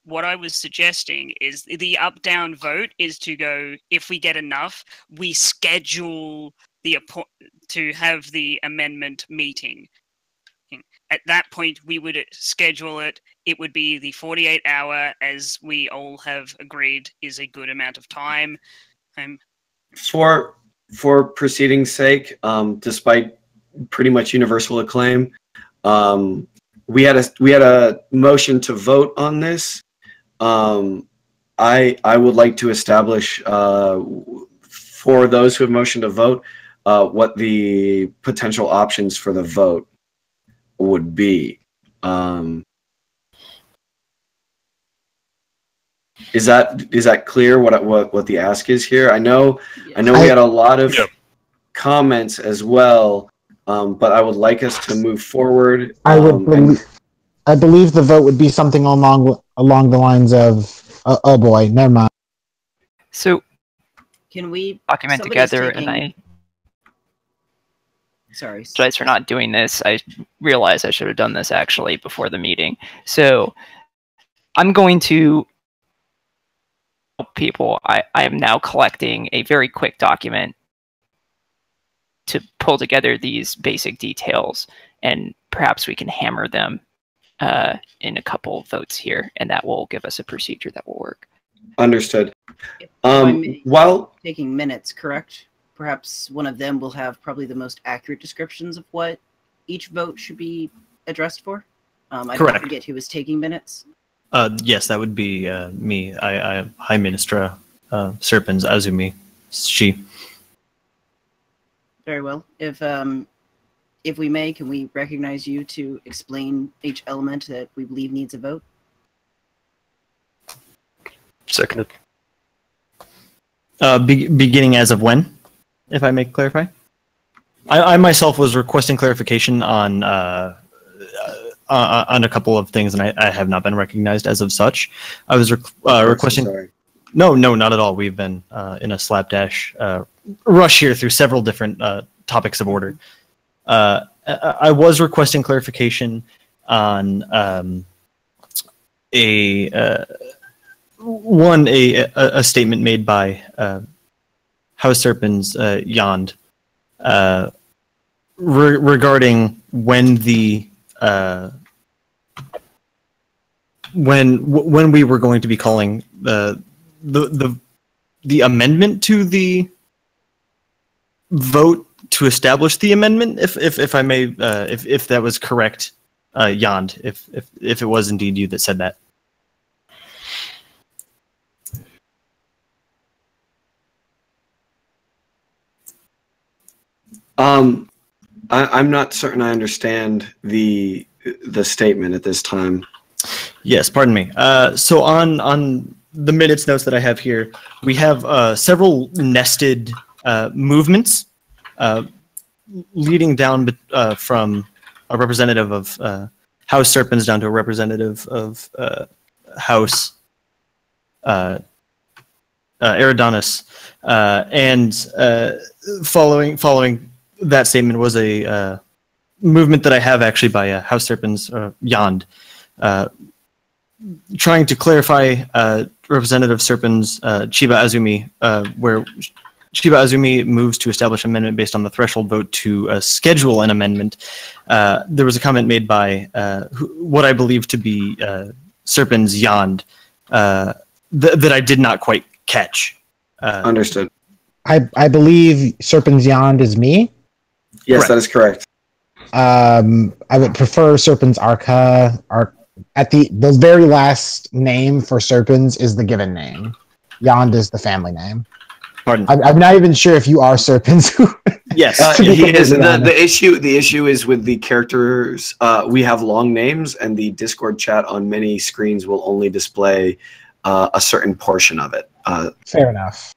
What I was suggesting is the up-down vote is to go, if we get enough, we schedule to have the amendment meeting. At that point, we would schedule it. It would be the 48-hour, as we all have agreed is a good amount of time. For proceeding's sake, despite pretty much universal acclaim, we had a motion to vote on this. I would like to establish for those who have motioned to vote what the potential options for the vote would be. Is that clear? What the ask is here? I know we had a lot of comments as well, but I would like us to move forward. I believe the vote would be something along the lines of, oh boy, never mind. So, can we document together? And sorry, apologize for not doing this. I realized I should have done this actually before the meeting. So, I'm going to help people. I am now collecting a very quick document to pull together these basic details, and perhaps we can hammer them in a couple of votes here, and that will give us a procedure that will work. Understood. While taking minutes, correct? Perhaps one of them will have probably the most accurate descriptions of what each vote should be addressed for. I Correct. forget who was taking minutes. Yes, that would be me. I High Ministra Serpens Azumi. She. Very well. If we may, can we recognize you to explain each element that we believe needs a vote? Seconded. Beginning as of when, if I may clarify? I myself was requesting clarification on a couple of things, and I have not been recognized as of such. I was requesting... Sorry. No, not at all. We've been in a slapdash rush here through several different topics of order. I was requesting clarification on a statement made by House Serpens Yond regarding when the when we were going to be calling the amendment to the vote to establish the amendment, if I may, if that was correct, Yond, if it was indeed you that said that. I'm not certain I understand the statement at this time. Yes, pardon me. So on the minutes notes that I have here, we have several nested movements leading down from a representative of House Serpens down to a representative of House Eridanus, and following that statement was a movement that I have actually by House Serpens Yond, trying to clarify Representative Serpens Chiba Azumi, where Chiba Azumi moves to establish amendment based on the threshold vote to schedule an amendment. There was a comment made by what I believe to be Serpens Yond that I did not quite catch. Understood. I believe Serpens Yond is me. Yes, correct. That is correct. I would prefer Serpens Arca. At the very last name for Serpens is the given name. Yond is the family name. Pardon? I'm not even sure if you are Serpens. Yes, he is. The issue is with the characters. We have long names, and the Discord chat on many screens will only display a certain portion of it. Fair enough.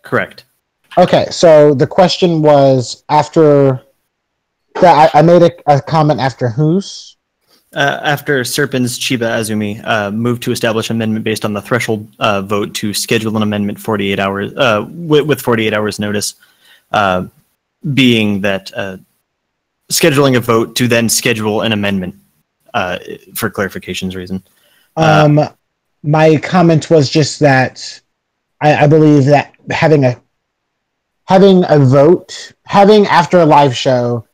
Correct. Okay, so the question was after that. I made a comment after whose? After Serpens Chiba Azumi moved to establish amendment based on the threshold vote to schedule an amendment 48 hours with 48 hours notice, being that scheduling a vote to then schedule an amendment for clarification's reason. My comment was just that I believe that having a vote, having after a live show,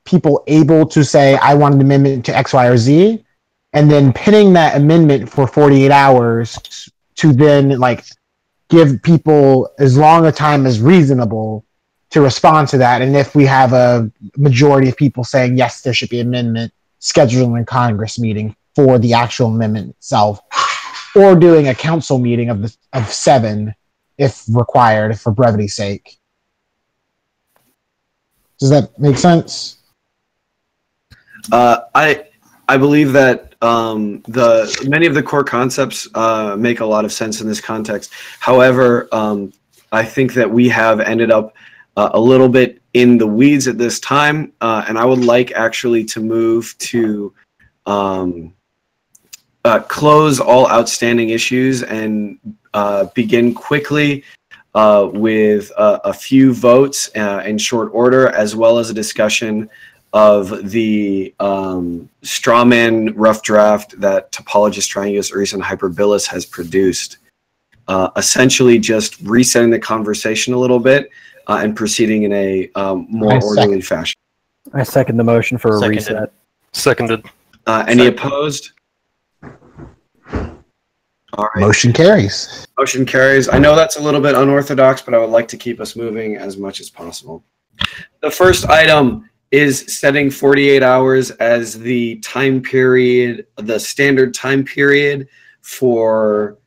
people able to say, I want an amendment to X, Y, or Z, and then pinning that amendment for 48 hours to then give people as long a time as reasonable to respond to that. And if we have a majority of people saying, yes, there should be an amendment, scheduling a Congress meeting for the actual amendment itself, or doing a council meeting of 7 if required for brevity's sake. Does that make sense? I believe that many of the core concepts make a lot of sense in this context. However, I think that we have ended up a little bit in the weeds at this time, and I would like actually to move to close all outstanding issues and begin quickly with a few votes in short order, as well as a discussion of the strawman rough draft that Topologist Triangulus Uris and Hyperbilus has produced. Essentially just resetting the conversation a little bit and proceeding in a more orderly fashion. I second the motion for a reset. Seconded. Any opposed? All right. Motion carries. Motion carries. I know that's a little bit unorthodox, but I would like to keep us moving as much as possible. The first item is setting 48 hours as the time period, the standard time period for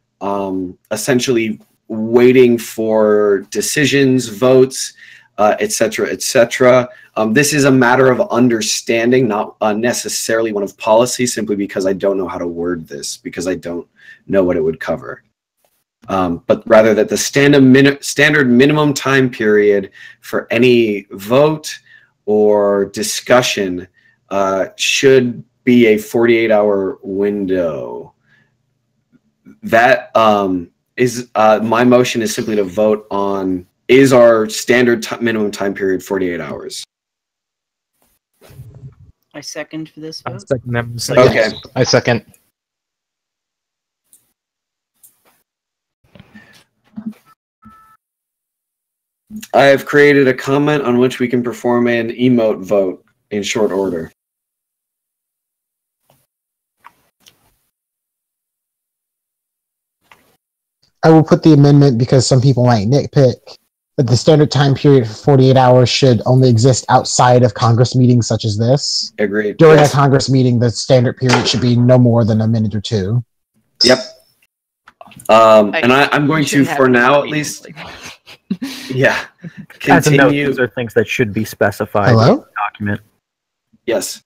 essentially waiting for decisions, votes, etc., etc. This is a matter of understanding, not necessarily one of policy, simply because I don't know how to word this, because I don't know what it would cover. But rather that the standard minimum time period for any vote or discussion should be a 48-hour window. That is my motion is simply to vote on, is our standard minimum time period 48 hours? I second for this vote. Okay. I second. I have created a comment on which we can perform an emote vote in short order. I will put the amendment because some people might nitpick that the standard time period for 48 hours should only exist outside of Congress meetings such as this. Agreed. During Yes. a Congress meeting, the standard period should be no more than a minute or two. Yep. And I'm going to, for now at least, yeah, As a note, continue. these are things that should be specified Hello? in the document. Yes.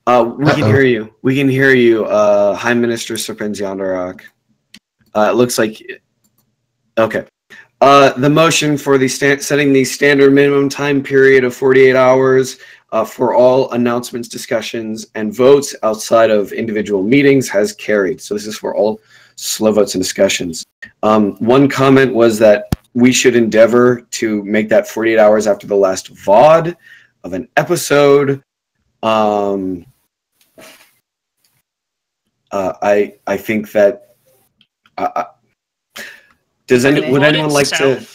We can hear you. We can hear you, High Minister Serpenziandarak. It looks like, okay. The motion for the setting the standard minimum time period of 48 hours for all announcements, discussions, and votes outside of individual meetings has carried. So this is for all slow votes and discussions. One comment was that we should endeavor to make that 48 hours after the last VOD of an episode. I think that would anyone like to?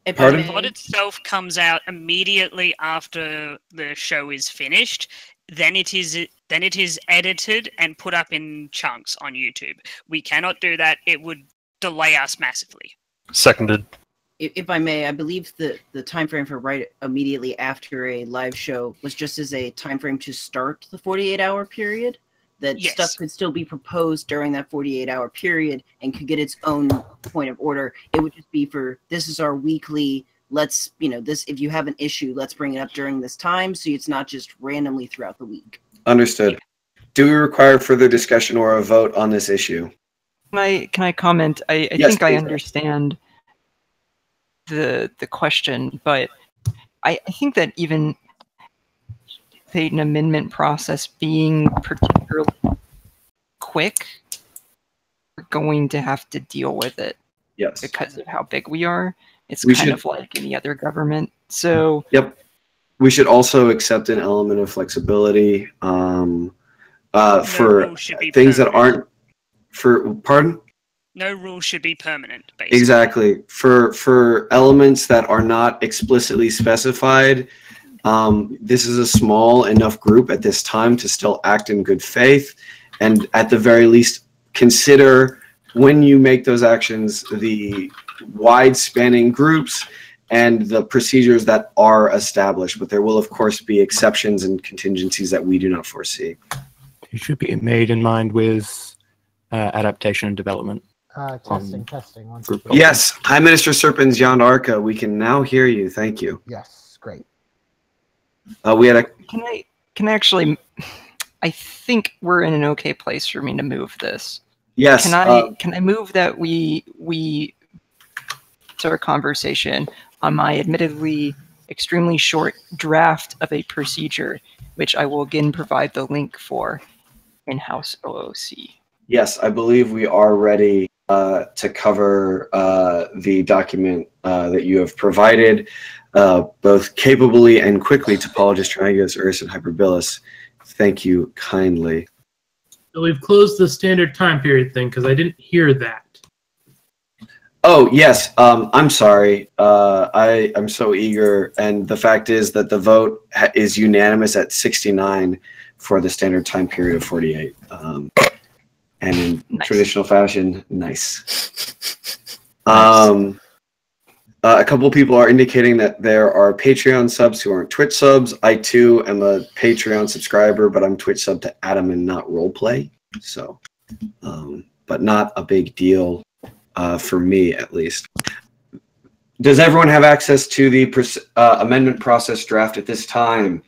If Pardon? the VOD itself comes out immediately after the show is finished, then it is edited and put up in chunks on YouTube. We cannot do that. It would delay us massively. Seconded. If I may, I believe the time frame for right immediately after a live show was just as a time frame to start the 48-hour period. That Yes. stuff could still be proposed during that 48-hour period and could get its own point of order. It would just be for, this is our weekly, let's, this, if you have an issue, let's bring it up during this time, so it's not just randomly throughout the week. Understood. Do we require further discussion or a vote on this issue? Can I comment? I Yes, think I please. understand the question, but I think that even an amendment process being particularly quick, we're going to have to deal with it. Yes. Because of how big we are. It's We kind should- of like any other government. So Yep. We should also accept an element of flexibility for rule should be things that aren't for pardon? No rule should be permanent, basically. Exactly. For elements that are not explicitly specified, this is a small enough group at this time to still act in good faith, and at the very least consider when you make those actions the wide-spanning groups and the procedures that are established. But there will, of course, be exceptions and contingencies that we do not foresee. It should be made in mind with adaptation and development. Testing. One Group second. Yes, High Minister Serpens Jan Arca, we can now hear you. Thank you. Yes, great. We had a can I actually I think we're in an okay place for me to move this. Yes. Can I move that we start a conversation on my admittedly extremely short draft of a procedure, which I will again provide the link for in House OOC. Yes, I believe we are ready to cover the document that you have provided, both capably and quickly, Topologist, Triangulus, Ursus, and Hyperbolus. Thank you kindly. So we've closed the standard time period thing because I didn't hear that. Oh, yes. I'm sorry. I'm so eager. And the fact is that the vote is unanimous at 69 for the standard time period of 48. And in traditional fashion, nice. A couple of people are indicating that there are Patreon subs who aren't Twitch subs. I, too, am a Patreon subscriber, but I'm Twitch sub to Adam and not Roleplay. So, but not a big deal. For me, at least. Does everyone have access to the amendment process draft at this time?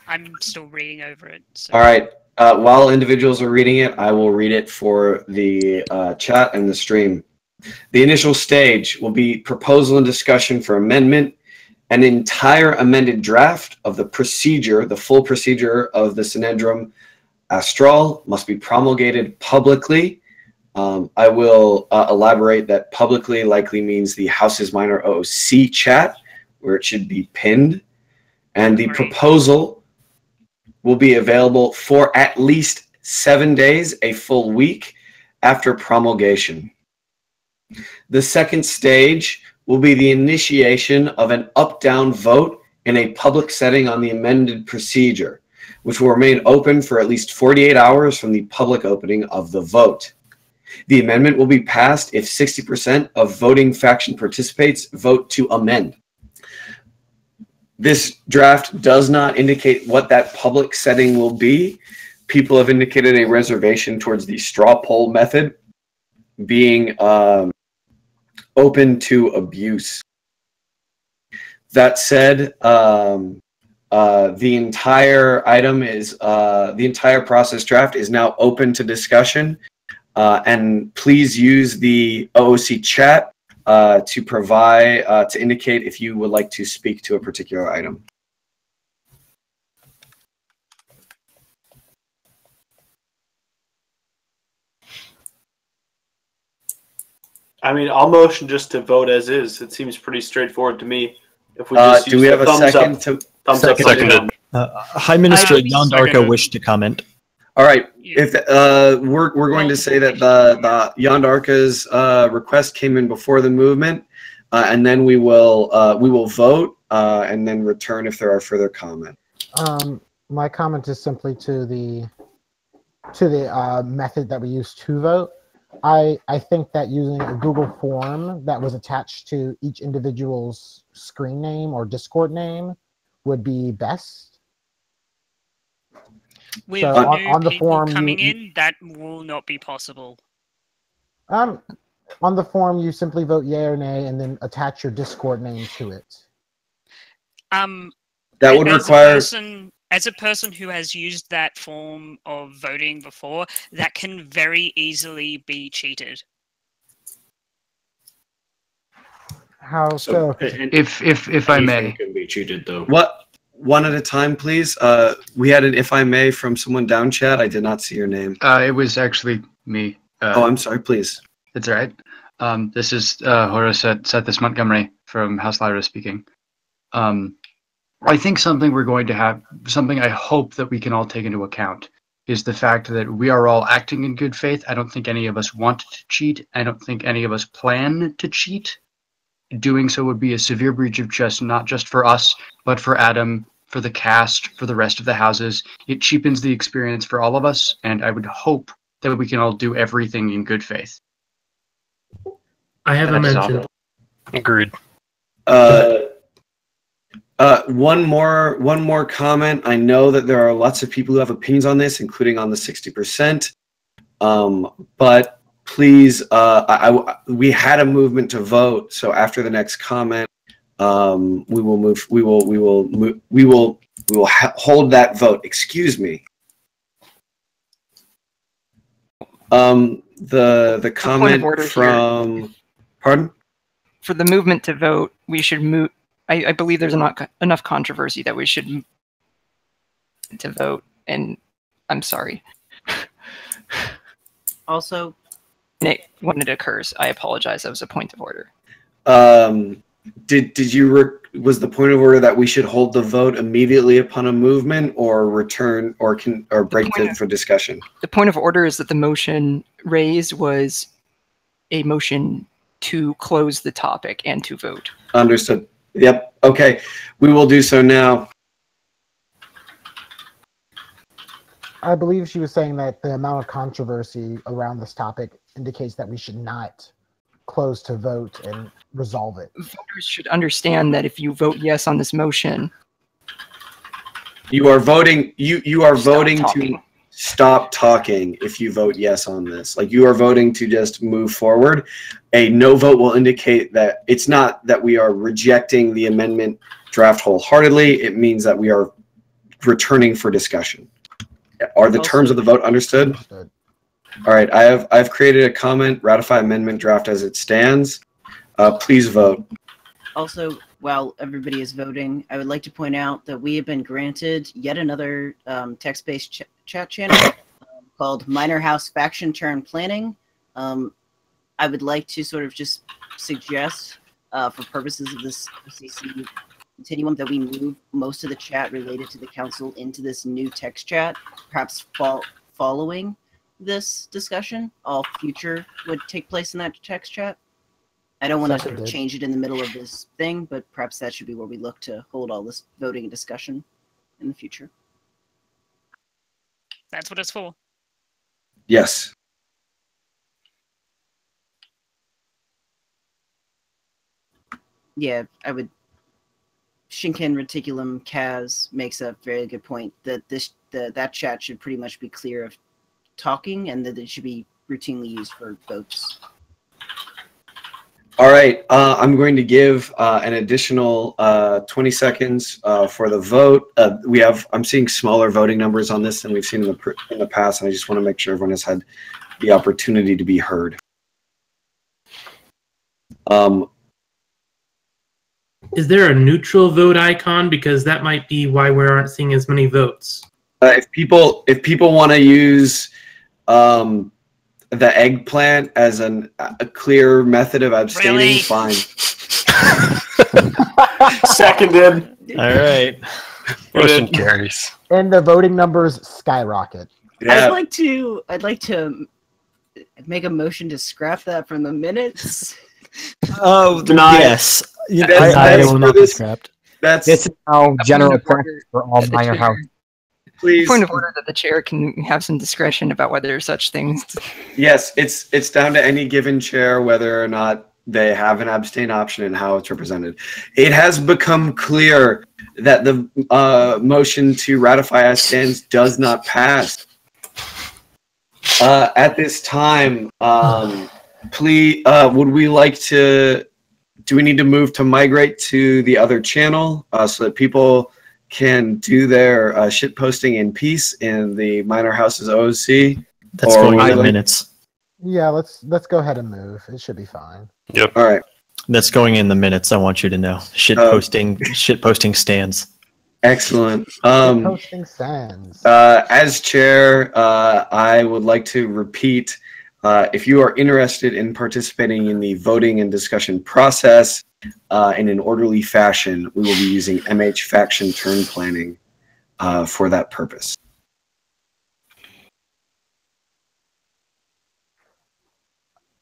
I'm still reading over it. So. All right. While individuals are reading it, I will read it for the chat and the stream. The initial stage will be proposal and discussion for amendment. An entire amended draft of the procedure, the full procedure of the Synedrum Astral, must be promulgated publicly. I will elaborate that publicly likely means the Houses Minor OOC chat, where it should be pinned. And the proposal will be available for at least 7 days, a full week, after promulgation. The second stage will be the initiation of an up-down vote in a public setting on the amended procedure, which will remain open for at least 48 hours from the public opening of the vote. The amendment will be passed if 60% of voting faction participates vote to amend. This draft does not indicate what that public setting will be. People have indicated a reservation towards the straw poll method being open to abuse. That said, the entire item is the entire process draft is now open to discussion. And please use the OOC chat to provide to indicate if you would like to speak to a particular item. I mean, I'll motion just to vote as is. It seems pretty straightforward to me. If we just do we have a second? Thumbs up. Seconded. High Minister Yandarka wished to comment. All right. If we're going to say that the Yandarka's request came in before the movement, and then we will vote and then return if there are further comments. My comment is simply to the method that we use to vote. I think that using a Google form that was attached to each individual's screen name or Discord name would be best. With So new on the people form, coming in, that will not be possible. on the form, you simply vote yay or nay, and then attach your Discord name to it. That would require. As a person who has used that form of voting before, that can very easily be cheated. How so? If I may, can be cheated though. What? One at a time, please. We had an "if I may" from someone down chat. I did not see your name. It was actually me. Oh, I'm sorry. Please. It's all right. This is Horace Sethis Montgomery from House Lyra speaking. I think something we're going to have, something I hope that we can all take into account, is the fact that we are all acting in good faith. I don't think any of us want to cheat. I don't think any of us plan to cheat. Doing so would be a severe breach of trust, not just for us, but for Adam, for the cast, for the rest of the houses. It cheapens the experience for all of us, and I would hope that we can all do everything in good faith. I have a mention. Agreed. One more comment. I know that there are lots of people who have opinions on this, including on the 60%. But please, we had a movement to vote, so after the next comment, we will move. We will hold that vote. Excuse me. The comment from. Pardon? For the movement to vote, we should move. I believe there's not enough controversy that we should move to vote, and I'm sorry. Also, Nick, when it occurs, I apologize. That was a point of order. Did you was the point of order that we should hold the vote immediately upon a movement, or return, or break it for discussion? The point of order is that the motion raised was a motion to close the topic and to vote. Understood. Yep. Okay. We will do so now. I believe she was saying that the amount of controversy around this topic indicates that we should not close to vote and resolve it. Voters should understand that if you vote yes on this motion, you are voting. You are voting to stop talking if you vote yes on this. Like, you are voting to just move forward. A no vote will indicate that it's not that we are rejecting the amendment draft wholeheartedly. It means that we are returning for discussion. Are the terms of the vote understood? All right, I've created a comment, ratify amendment draft as it stands. Please vote. Also, while everybody is voting, I would like to point out that we have been granted yet another text-based chat channel called Minor House Faction Turn Planning. I would like to sort of just suggest, for purposes of this CC continuum, that we move most of the chat related to the council into this new text chat, perhaps following this discussion. All future would take place in that text chat. I don't want to sort of change it in the middle of this thing, but perhaps that should be where we look to hold all this voting and discussion in the future. That's what it's for. Yes. Yeah, I would. Shinken Reticulum Kaz makes a very good point that that chat should pretty much be clear of talking, and that it should be routinely used for votes. All right, I'm going to give an additional 20 seconds for the vote. I'm seeing smaller voting numbers on this than we've seen in the past, and I just want to make sure everyone has had the opportunity to be heard. Is there a neutral vote icon? Because that might be why we aren't seeing as many votes. If people want to use the eggplant as a clear method of abstaining, fine. Seconded. All right. Motion carries. And the voting numbers skyrocket. Yeah. I'd like to make a motion to scrap that from the minutes. Oh, denied. Yes. Yeah, It will not be scrapped. This is now general practice for all minor house. Please. Point of order that the chair can have some discretion about whether such things. Yes, it's down to any given chair whether or not they have an abstain option and how it's represented. It has become clear that the motion to ratify as stands does not pass. At this time, please, would we like to? Do we need to move to migrate to the other channel so that people can do their shit posting in peace in the Minor Houses OOC? That's going in the minutes. Yeah, let's go ahead and move. It should be fine. Yep. All right. That's going in the minutes. I want you to know. Shit posting stands. Excellent. Posting stands. As chair, I would like to repeat. If you are interested in participating in the voting and discussion process in an orderly fashion, we will be using MH Faction Turn Planning for that purpose.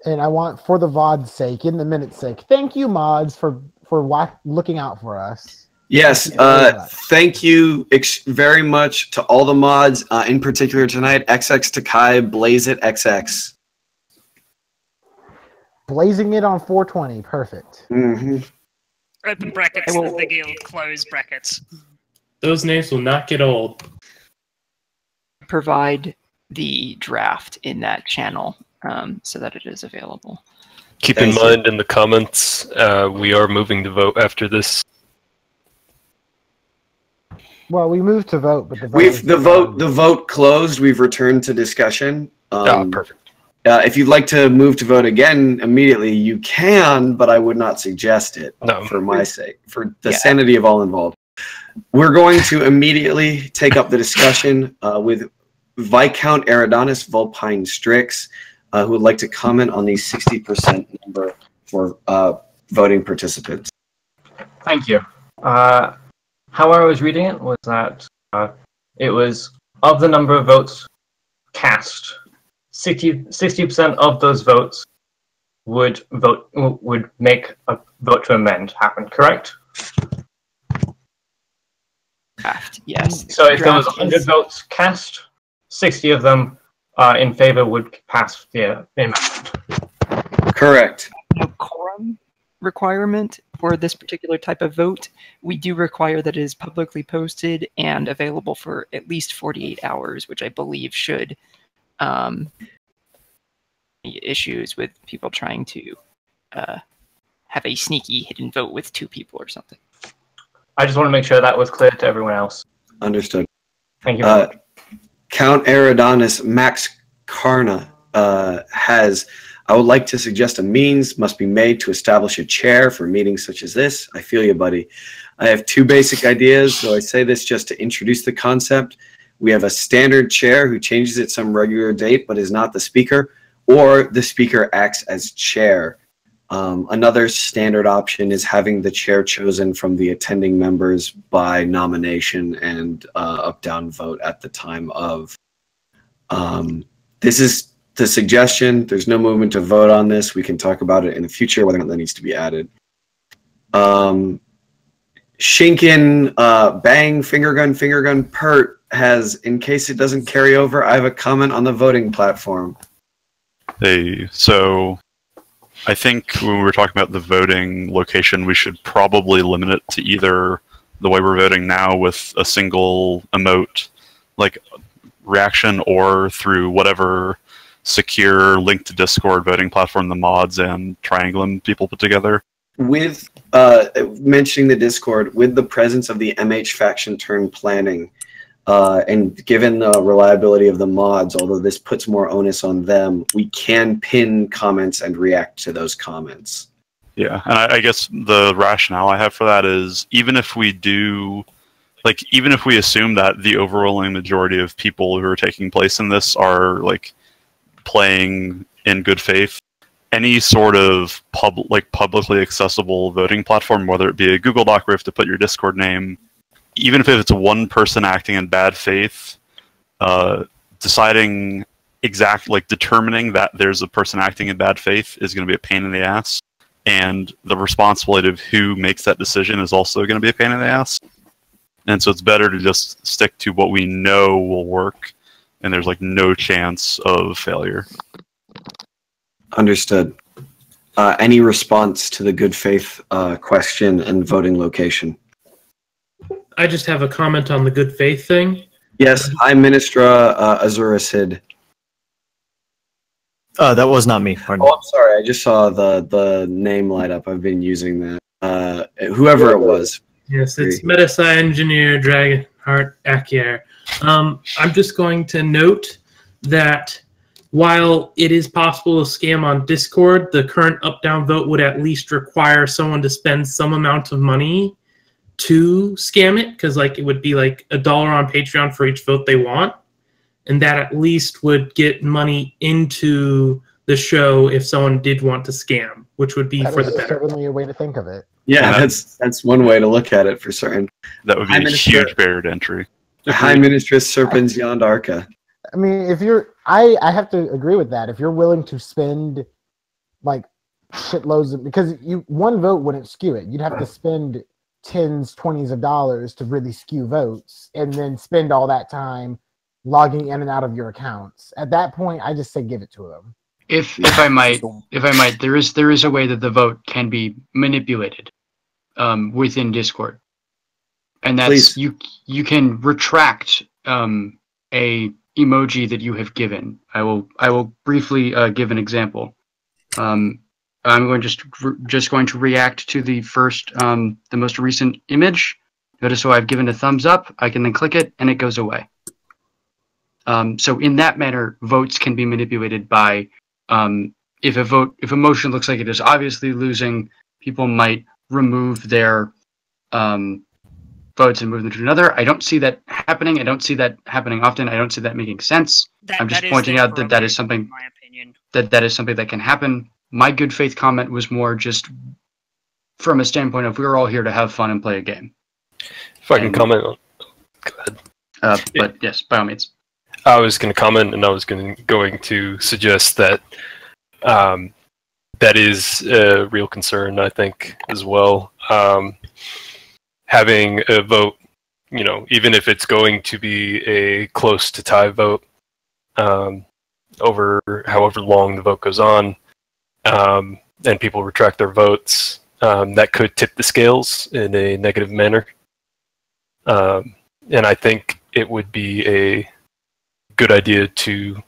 And I want, for the VOD's sake, in the minute's sake, thank you, mods, for looking out for us. Yes, thank you very much to all the mods, in particular tonight, XX Takai, Blaze It XX. Blazing it on 420, perfect. Mm-hmm. Open brackets, the guild, close brackets. Those names will not get old. Provide the draft in that channel so that it is available. Keep Thank in you. mind in the comments, we are moving to vote after this. Well, we moved to vote, but The vote closed. We've returned to discussion. Perfect. If you'd like to move to vote again immediately, you can, but I would not suggest it for my sake, for the sanity of all involved. We're going to immediately take up the discussion with Viscount Eridanus Vulpine Strix, who would like to comment on the 60% number for voting participants. Thank you. How I was reading it was that it was of the number of votes cast, 60% of those votes would make a vote to amend happen. Correct? Yes. So if there was 100 votes cast, 60 of them in favor would pass the amendment. Correct. No quorum requirement for this particular type of vote. We do require that it is publicly posted and available for at least 48 hours, which I believe should issues with people trying to have a sneaky hidden vote with 2 people or something. I just want to make sure that was clear to everyone else. Understood. Thank you. Very much. Count Eridanus Max Carna has, I would like to suggest a means must be made to establish a chair for meetings such as this. I feel you, buddy. I have 2 basic ideas, so I say this just to introduce the concept. We have a standard chair who changes at some regular date but is not the speaker, or the speaker acts as chair. Another standard option is having the chair chosen from the attending members by nomination and up-down vote at the time of. This is the suggestion. There's no movement to vote on this. We can talk about it in the future, whether or not that needs to be added. Shinkin, Bang, Finger Gun, Pert has, in case it doesn't carry over, I have a comment on the voting platform. Hey, so I think when we were talking about the voting location, we should probably limit it to either the way we're voting now with a single emote, like reaction, or through whatever secure link to Discord voting platform the mods and Triangulum people put together. With mentioning the Discord, with the presence of the MH faction turn planning, and given the reliability of the mods, although this puts more onus on them, we can pin comments and react to those comments. Yeah, and I guess the rationale I have for that is even if we do, like, even if we assume that the overwhelming majority of people who are taking place in this are, like, playing in good faith, any sort of publicly accessible voting platform, whether it be a Google Doc where you have to put your Discord name, even if it's one person acting in bad faith, determining that there's a person acting in bad faith is going to be a pain in the ass, and the responsibility of who makes that decision is also going to be a pain in the ass. And so it's better to just stick to what we know will work, and there's like no chance of failure. Understood. Any response to the good faith question and voting location? I just have a comment on the good faith thing. Yes, I'm Ministra Azurasid. That was not me. Pardon. Oh, I'm sorry. I just saw the name light up. I've been using that. Whoever it was. Yes, it's Metasci Engineer Dragonheart Akier. I'm just going to note that while it is possible to scam on Discord, the current up-down vote would at least require someone to spend some amount of money to scam it, because like it would be like $1 on Patreon for each vote they want, and that at least would get money into the show if someone did want to scam, which would be for the better. Certainly a way to think of it. Yeah, that's one way to look at it for certain. That would be a huge barrier to entry. High Ministress Serpens Yond Arca. I mean, if you're, I have to agree with that. If you're willing to spend like shitloads of, because one vote wouldn't skew it. You'd have to spend tens, 20s of dollars to really skew votes, and then spend all that time logging in and out of your accounts. At that point, I just say give it to them. If I might, there is a way that the vote can be manipulated within Discord, and that's you can retract a emoji that you have given. I will briefly give an example. I'm going just going to react to the the most recent image. Notice so I've given a thumbs up. I can then click it, and it goes away. So in that manner, votes can be manipulated by if a motion looks like it is obviously losing, people might remove their votes and move them to another. I don't see that happening. I don't see that happening often. I don't see that making sense. I'm just pointing out that that is something that is something that can happen. My good faith comment was more just from a standpoint of we're all here to have fun and play a game. If I can comment on, go ahead. But yes, by all means. I was going to comment, and I was going to suggest that that is a real concern, I think, as well. Having a vote, even if it's going to be a close to tie vote, over however long the vote goes on, and people retract their votes, that could tip the scales in a negative manner. And I think it would be a good idea to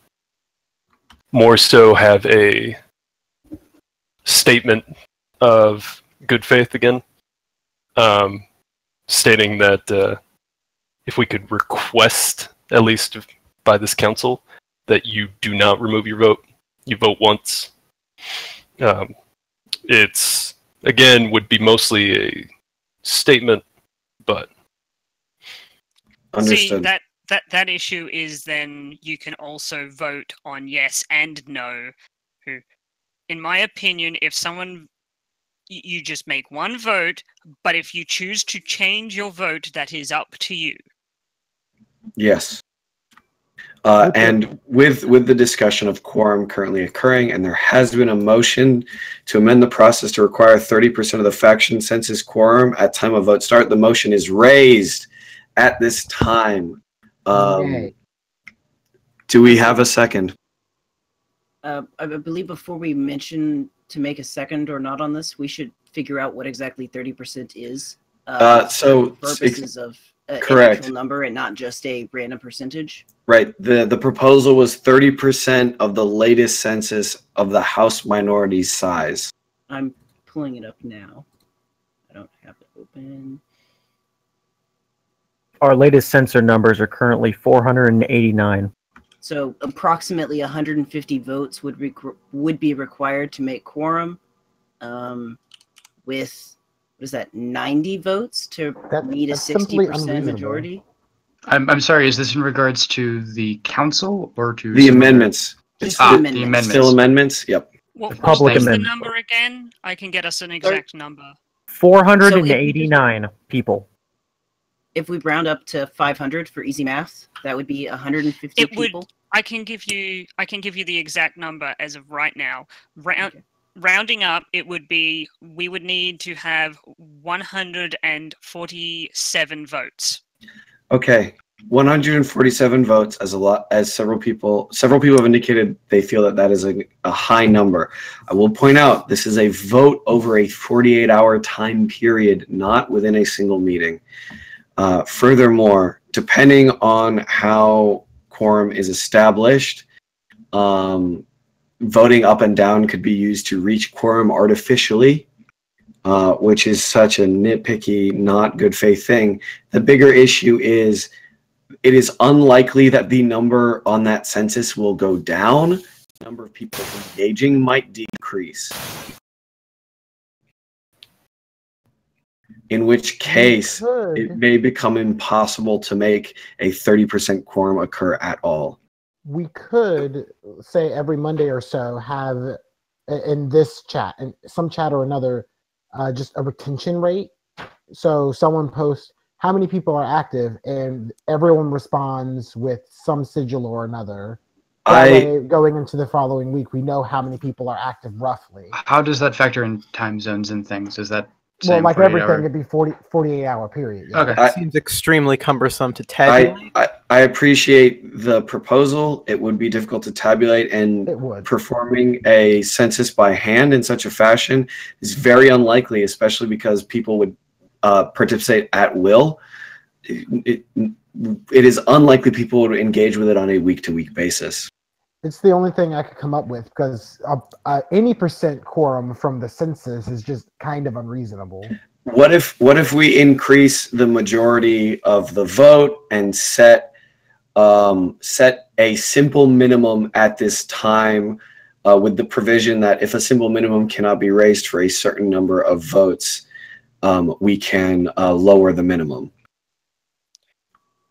more so have a statement of good faith again, stating that if we could request, at least by this council, that you do not remove your vote, you vote once. It's, again, would be mostly a statement, but... Understood. See, that issue is then you can also vote on yes and no. Who, in my opinion, if someone, you just make one vote, but if you choose to change your vote, that is up to you. Yes. And with the discussion of quorum currently occurring, and there has been a motion to amend the process to require 30% of the faction census quorum at time of vote start, the motion is raised at this time. Do we have a second? I believe before we mention to make a second or not on this, we should figure out what exactly 30% is. So for purposes of an correct actual number and not just a random percentage. Right. The proposal was 30% of the latest census of the House minority size. I'm pulling it up now. I don't have it open. Our latest censor numbers are currently 489. So approximately 150 votes would be required to make quorum, with, what is that, 90 votes to meet a 60% majority? I'm sorry, is this in regards to the council or to... The amendments. Just the amendments. amendments. Still amendments? Yep. What public was the amendment. number again? I can get us an exact number. 489 people. If we round up to 500 for easy math, that would be 150 It people. would. I can give you the exact number as of right now. Rounding up, it would be, we would need to have 147 votes. Okay. 147 votes as several people have indicated they feel that is a high number. I will point out this is a vote over a 48-hour time period, not within a single meeting. Furthermore, depending on how quorum is established, voting up and down could be used to reach quorum artificially, which is such a nitpicky, not good faith thing. The bigger issue is it is unlikely that the number on that census will go down. The number of people engaging might decrease. In which case, it may become impossible to make a 30% quorum occur at all. We could, say, every Monday or so have, in this chat, in some chat or another, just a retention rate. So someone posts how many people are active, and everyone responds with some sigil or another. That way, going into the following week, we know how many people are active roughly. How does that factor in time zones and things? Is that... Well, like everything, it'd be 48-hour period. Yeah. Okay. It seems extremely cumbersome to tabulate. I appreciate the proposal. It would be difficult to tabulate, and performing a census by hand in such a fashion is very unlikely, especially because people would participate at will. It is unlikely people would engage with it on a week-to-week basis. It's the only thing I could come up with because any percent quorum from the census is just kind of unreasonable. What if we increase the majority of the vote and set a simple minimum at this time, with the provision that if a simple minimum cannot be raised for a certain number of votes, we can lower the minimum.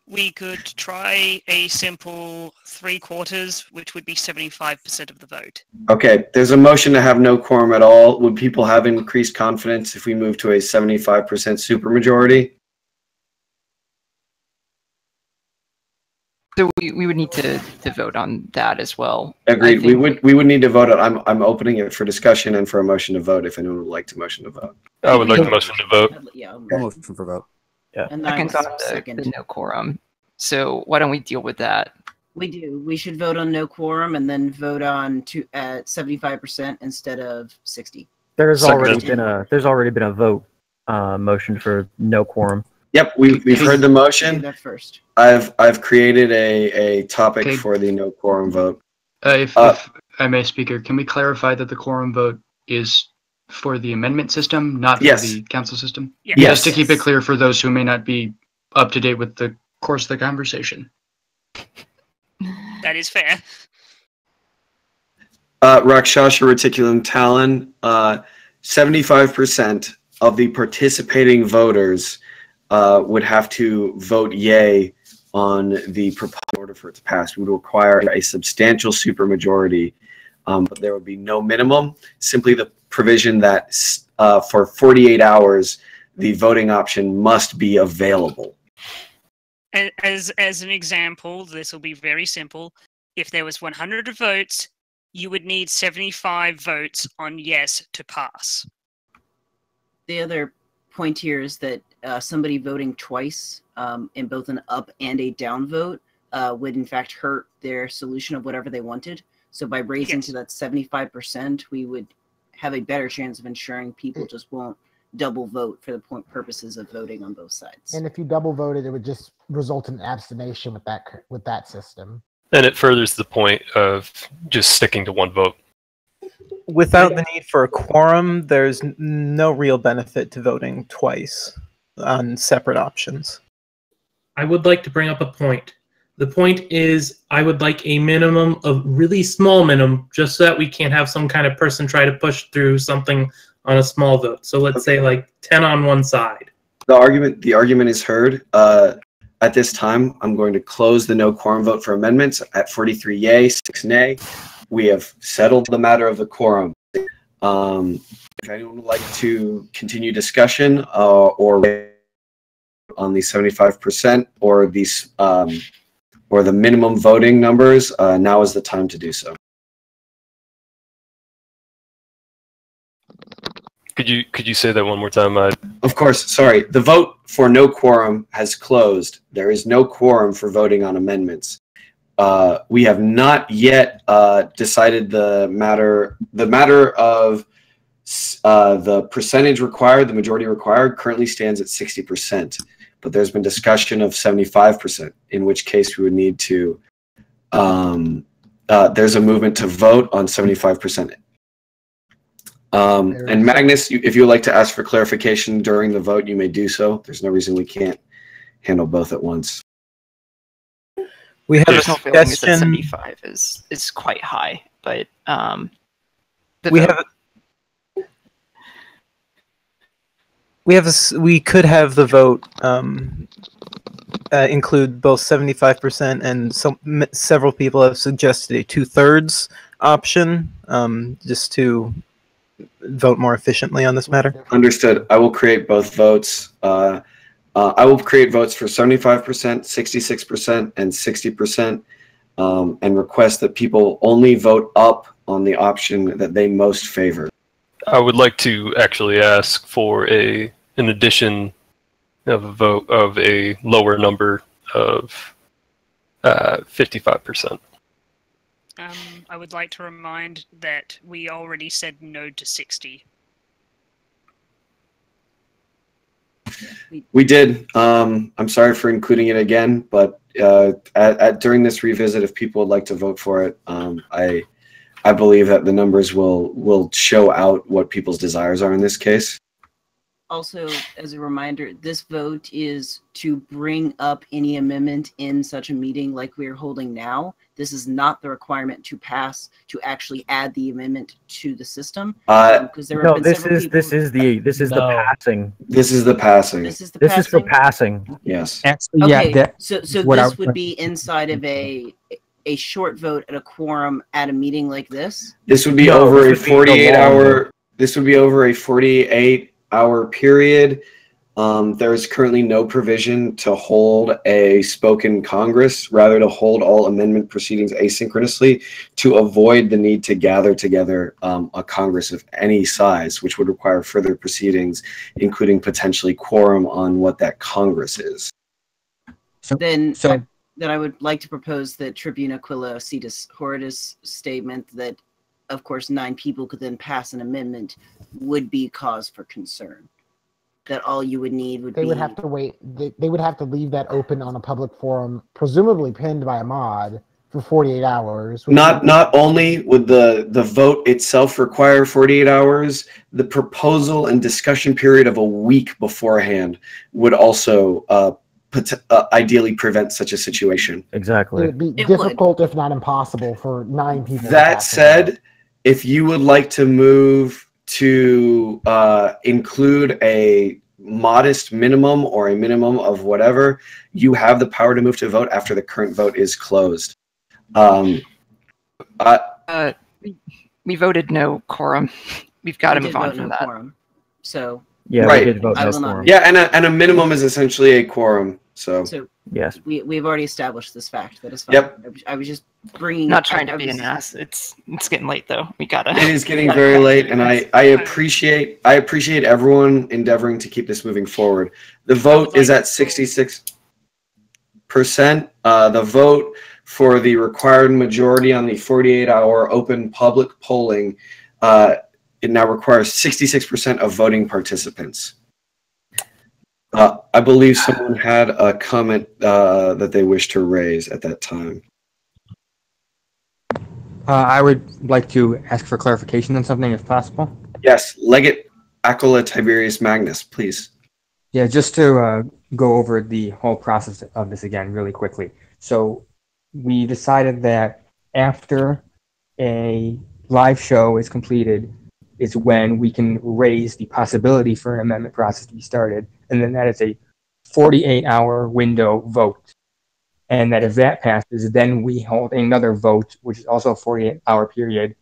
We could try a simple 3/4, which would be 75% of the vote. Okay, there's a motion to have no quorum at all. Would people have increased confidence if we move to a 75% supermajority? So we would need to vote on that as well. Agreed. We would need to vote on. I'm opening it for discussion and for a motion to vote. If anyone would like to motion to vote, I would like the motion to vote. Yeah. Motion for vote. Yeah. And I can I will thought second. the no quorum. So why don't we deal with that? We do. We should vote on no quorum and then vote on at 75% instead of 60. There's already been a vote motion for no quorum. Yep, we've heard the motion. Do that first. I've created a topic for the no quorum vote. If I may, Speaker, can we clarify that the quorum vote is for the amendment system, not for the council system? Yes. Just to keep it clear for those who may not be up to date with the course of the conversation. That is fair. Rakshasha Reticulum Talon, 75% of the participating voters would have to vote yay on the proposal in order for it to pass. We would require a substantial supermajority, but there would be no minimum, simply the provision that for 48 hours, the voting option must be available. As an example, this will be very simple. If there was 100 votes, you would need 75 votes on yes to pass. The other point here is that somebody voting twice in both an up and a down vote would in fact hurt their solution of whatever they wanted. So by raising to that 75%, we would have a better chance of ensuring people just won't double vote for the purposes of voting on both sides. And if you double voted, it would just result in abstination with that system. And it furthers the point of just sticking to one vote. Without the need for a quorum, there's no real benefit to voting twice on separate options. I would like to bring up a point. The point is, I would like a minimum of really small minimum, just so that we can't have some kind of person try to push through something on a small vote. So let's say like 10 on one side. The argument is heard. At this time, I'm going to close the no quorum vote for amendments at 43 yay, 6 nay. We have settled the matter of the quorum. If anyone would like to continue discussion or on the 75% or these or the minimum voting numbers, now is the time to do so. Could you say that one more time? Of course. Sorry. The vote for no quorum has closed. There is no quorum for voting on amendments. We have not yet decided the matter. The matter of the percentage required, the majority required, currently stands at 60%. But there's been discussion of 75%, in which case we would need to. There's a movement to vote on 75%. And Magnus, if you would like to ask for clarification during the vote, you may do so. There's no reason we can't handle both at once. We have a Personal feeling is that suggestion. 75 is quite high, but we could have the vote include both 75% and several people have suggested a 2/3 option, just to vote more efficiently on this matter. Understood. I will create both votes. I will create votes for 75%, 66%, and 60%, and request that people only vote up on the option that they most favor. I would like to actually ask for an addition of a vote of a lower number of 55%. I would like to remind that we already said no to 60. We did. I'm sorry for including it again, but during this revisit, if people would like to vote for it, I believe that the numbers will show out what people's desires are in this case. Also, as a reminder, this vote is to bring up any amendment in such a meeting like we're holding now. This is not the requirement to pass to actually add the amendment to the system. Because there have been this several is people. this is the passing. This is the passing. This is the This is for passing? passing. Yes. Actually, Okay, yeah. so what I this was would going- be inside of a short vote at a quorum at a meeting like this. This would be No, over a this would be the 48-hour. This would be over a 48-hour period. There is currently no provision to hold a spoken Congress, rather to hold all amendment proceedings asynchronously to avoid the need to gather together a Congress of any size, which would require further proceedings, including potentially quorum on what that Congress is. Then I would like to propose that Tribune Aquila Cetus Horridus statement that, of course, 9 people could then pass an amendment would be cause for concern. That all you would need would They be would have to wait. They would have to leave that open on a public forum, presumably pinned by a mod, for 48 hours. Not only would the vote itself require 48 hours, the proposal and discussion period of a week beforehand would also ideally prevent such a situation. It Exactly. would be difficult, if not impossible, for 9 people. to That pass it. said, if you would like to move to include a modest minimum or a minimum of whatever, you have the power to move to vote after the current vote is closed. We voted no quorum. We've got to We move did on vote from no that. quorum. So Yeah, Right. we did vote I no will not quorum. Yeah, and a minimum is essentially a quorum. So Yes. we've already established this fact. That is fine. Yep. I was just bringing. Not trying I to be was- an ass. It's getting late though. We gotta. it is getting very late, and I appreciate everyone endeavoring to keep this moving forward. The vote is at 66%. The vote for the required majority on the 48-hour open public polling, it now requires 66% of voting participants. I believe someone had a comment that they wish to raise at that time. I would like to ask for clarification on something, if possible. Yes, Legate Aquila Tiberius Magnus, please. Yeah, just to go over the whole process of this again really quickly. So we decided that after a live show is completed is when we can raise the possibility for an amendment process to be started. And then that is a 48-hour window vote. And that if that passes, then we hold another vote, which is also a 48-hour period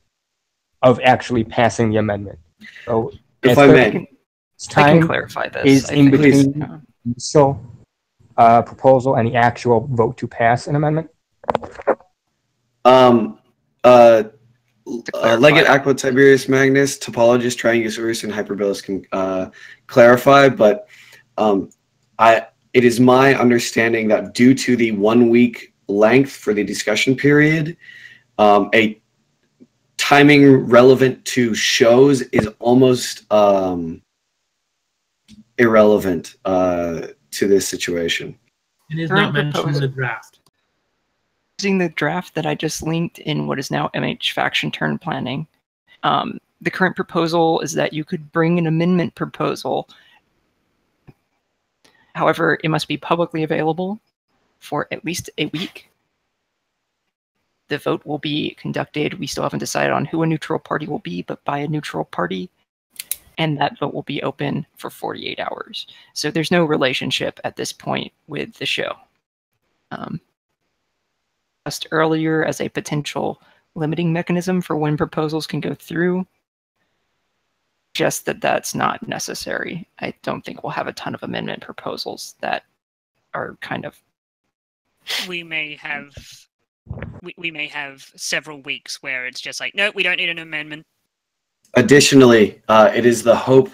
of actually passing the amendment. So If I may. I time can clarify this. is I in think. between the initial proposal and the actual vote to pass an amendment. Legate Aquila Tiberius Magnus, topologist, triangularis, and hyperbolus can clarify, but it is my understanding that due to the 1 week length for the discussion period, a timing relevant to shows is almost irrelevant to this situation. It is Current not mentioned in proposal. the draft. Using the draft that I just linked in what is now MH Faction Turn Planning, the current proposal is that you could bring an amendment proposal. However, it must be publicly available for at least a week. The vote will be conducted. We still haven't decided on who a neutral party will be, but by a neutral party. And that vote will be open for 48 hours. So there's no relationship at this point with the show. Just earlier as a potential limiting mechanism for when proposals can go through. Just that that's not necessary. I don't think we'll have a ton of amendment proposals that are kind of. We may have several weeks where it's just like, no, we don't need an amendment. Additionally, it is the hope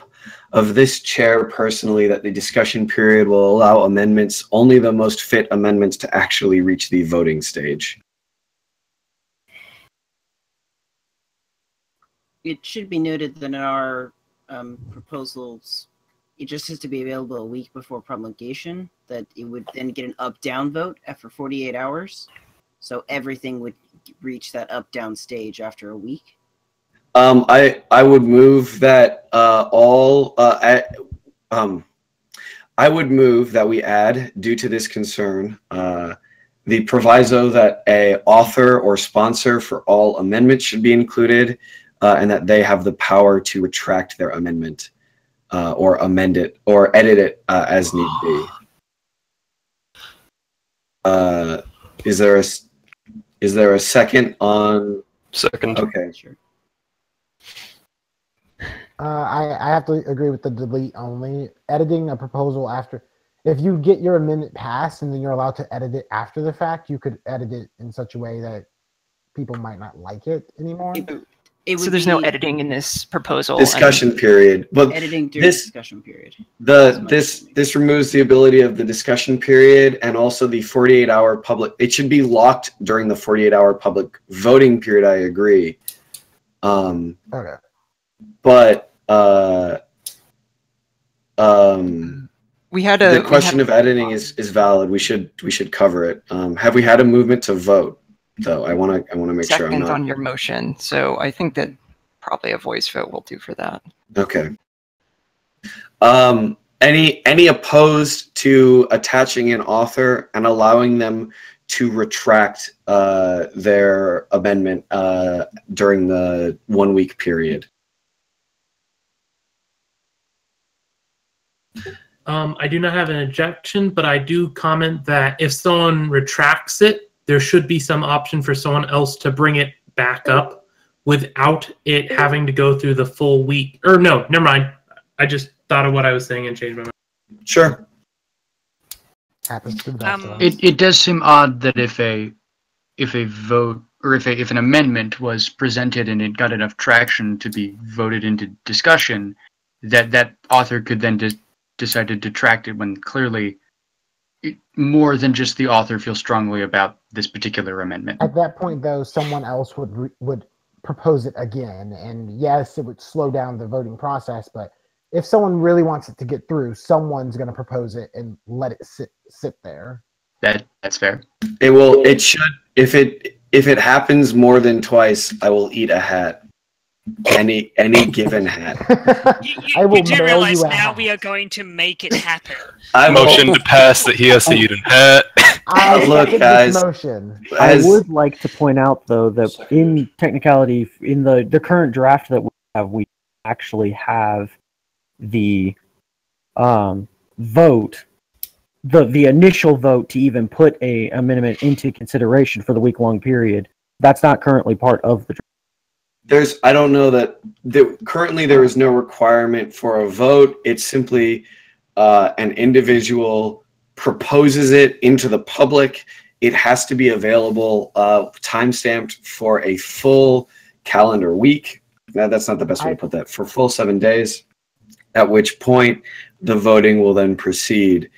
of this chair personally that the discussion period will allow amendments, only the most fit amendments, to actually reach the voting stage. It should be noted that in our proposals it just has to be available a week before promulgation, that it would then get an up-down vote after 48 hours. So everything would reach that up-down stage after a week. I would move that I would move that we add, due to this concern, the proviso that a author or sponsor for all amendments should be included, and that they have the power to retract their amendment or amend it or edit it as need be. Is there a second on? Second. Okay. Sure. I have to agree with the delete only. Editing a proposal after, if you get your amendment passed and then you're allowed to edit it after the fact, you could edit it in such a way that people might not like it anymore. So there's no editing in this proposal. Discussion period. But editing during this discussion period. This removes the ability of the discussion period and also the 48-hour public. It should be locked during the 48-hour public voting period. I agree. Okay. But we had the question of editing is valid. We should cover it. Have we had a movement to vote though? I want to make sure I'm second not on your motion. So I think that probably a voice vote will do for that. okay. Any opposed to attaching an author and allowing them to retract their amendment during the 1 week period? I do not have an objection, but I do comment that if someone retracts it, there should be some option for someone else to bring it back up without it having to go through the full week. Or no, never mind. I just thought of what I was saying and changed my mind. Sure. Happens to the best of us. It does seem odd that if a vote or if an amendment was presented and it got enough traction to be voted into discussion, that author could then decide to detract it when clearly more than just the author feels strongly about this particular amendment. At that point, though, someone else would propose it again, and yes, it would slow down the voting process. But if someone really wants it to get through, someone's going to propose it and let it sit there. That's fair. It will. It should. If it happens more than twice, I will eat a hat. Any given hat. I will You do mail realize you a now hat. we are going to make it happen. I Motion to pass that he has to eat a hat. I Look, second guys. this motion. I would like to point out, though, that in technicality, in the current draft that we actually have the vote, the initial vote to even put a amendment into consideration for the week-long period. That's not currently part of the draft. I don't know that currently there is no requirement for a vote. It's simply an individual proposes it into the public. It has to be available, time-stamped for a full calendar week. Now, that's not the best way to put that. For full 7 days, at which point the voting will then proceed.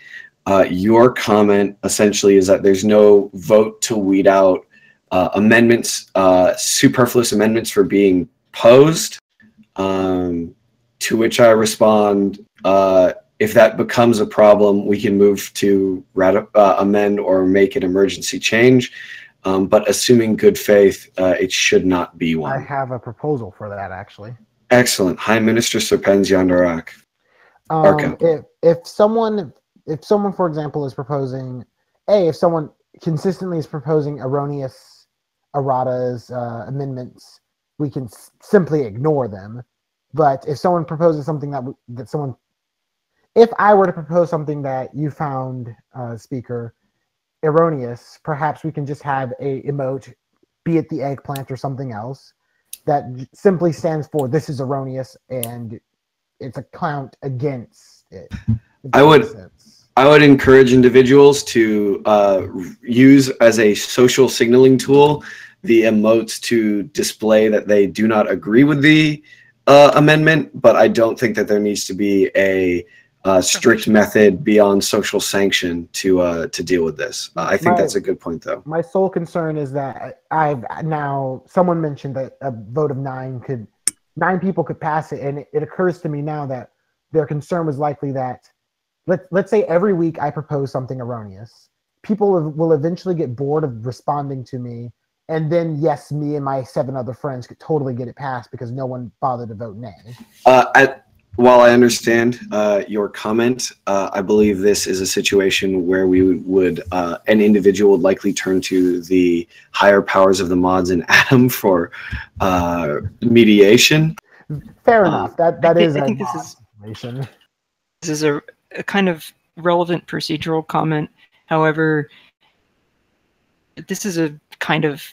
Your comment essentially is that there's no vote to weed out amendments, superfluous amendments for being posed, to which I respond, if that becomes a problem, we can move to amend or make an emergency change. But assuming good faith, it should not be I one. have a proposal for that, actually. Excellent. Hi, Minister Serpenz Yandarak. If someone, for example, is proposing, if someone consistently is proposing erroneous erratas, amendments, we can simply ignore them. But if someone proposes something if I were to propose something that you found, Speaker, erroneous, perhaps we can just have a emote, be it the eggplant or something else, that simply stands for "this is erroneous" and it's a count against it. I would encourage individuals to use as a social signaling tool the emotes to display that they do not agree with the amendment, but I don't think that there needs to be a strict method beyond social sanction to deal with this. I think that's a good point, though. My sole concern is that someone mentioned that a vote of 9 people could pass it, and it occurs to me now that their concern was likely that let's say every week I propose something erroneous. People will eventually get bored of responding to me, and then yes, me and my 7 other friends could totally get it passed because no one bothered to vote nay. While I understand your comment, I believe this is a situation where we would an individual would likely turn to the higher powers of the mods and Adam for mediation. Fair enough. That is I a think mod situation. this is a kind of relevant procedural comment. However, this is a kind of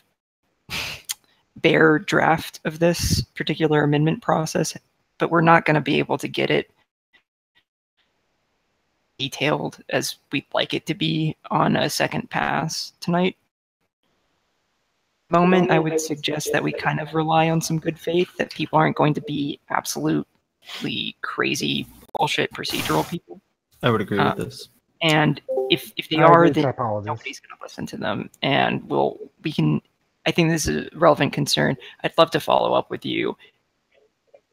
bare draft of this particular amendment process, but we're not going to be able to get it detailed as we'd like it to be on a second pass tonight. Moment, I would suggest that we kind of rely on some good faith, that people aren't going to be absolutely crazy bullshit procedural people. I would agree with this. And if they I are, agree with then typologies. nobody's going to listen to them. And we can. I think this is a relevant concern. I'd love to follow up with you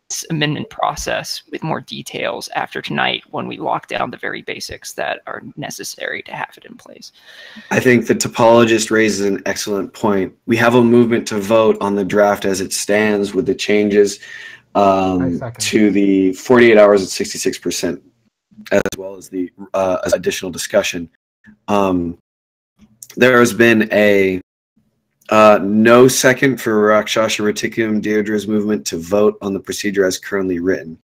this amendment process with more details after tonight when we lock down the very basics that are necessary to have it in place. I think the topologist raises an excellent point. We have a movement to vote on the draft as it stands with the changes to the 48 hours at 66%, as well as the additional discussion. There has been a no second for Rakshasa Reticulum Deirdre's movement to vote on the procedure as currently written.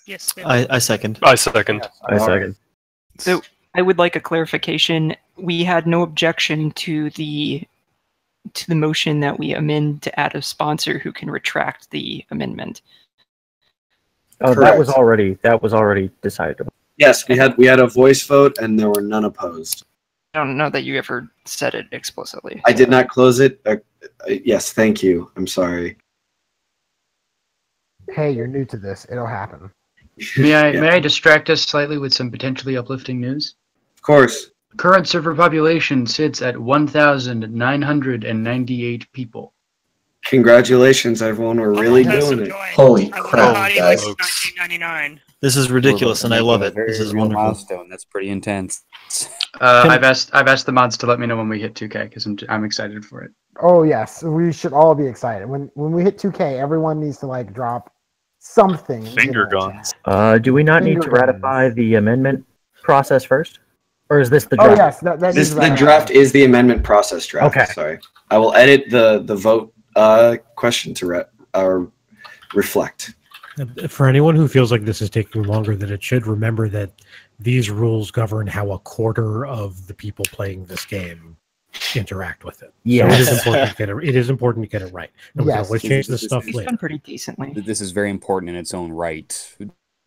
Yes. I second. I second. I second. So I would like a clarification. We had no objection to the motion that we amend to add a sponsor who can retract the amendment. Oh, that was already decided. Yes, we had a voice vote and there were none opposed. I don't know that you ever said it explicitly. I did not close it. Yes, thank you. I'm sorry. Hey, you're new to this. It'll happen. May I distract us slightly with some potentially uplifting news? Of course. Current server population sits at 1,998 people. Congratulations, everyone. We're really doing it. Holy crap, guys. 1999. This is ridiculous, and I love it. This is real wonderful. milestone. That's pretty intense. I've asked the mods to let me know when we hit 2K because I'm excited for it. Oh yes, we should all be excited. When we hit 2K, everyone needs to like drop something. Finger guns. Do we not need to ratify the amendment process first? Or is this the Oh draft? yes, The draft is the amendment process draft. Okay. Sorry. I will edit the vote question to reflect. For anyone who feels like this is taking longer than it should, remember that these rules govern how a quarter of the people playing this game interact with it. Yes. So it is important to get it right. And we can always change this stuff It's later. done pretty decently. This is very important in its own right.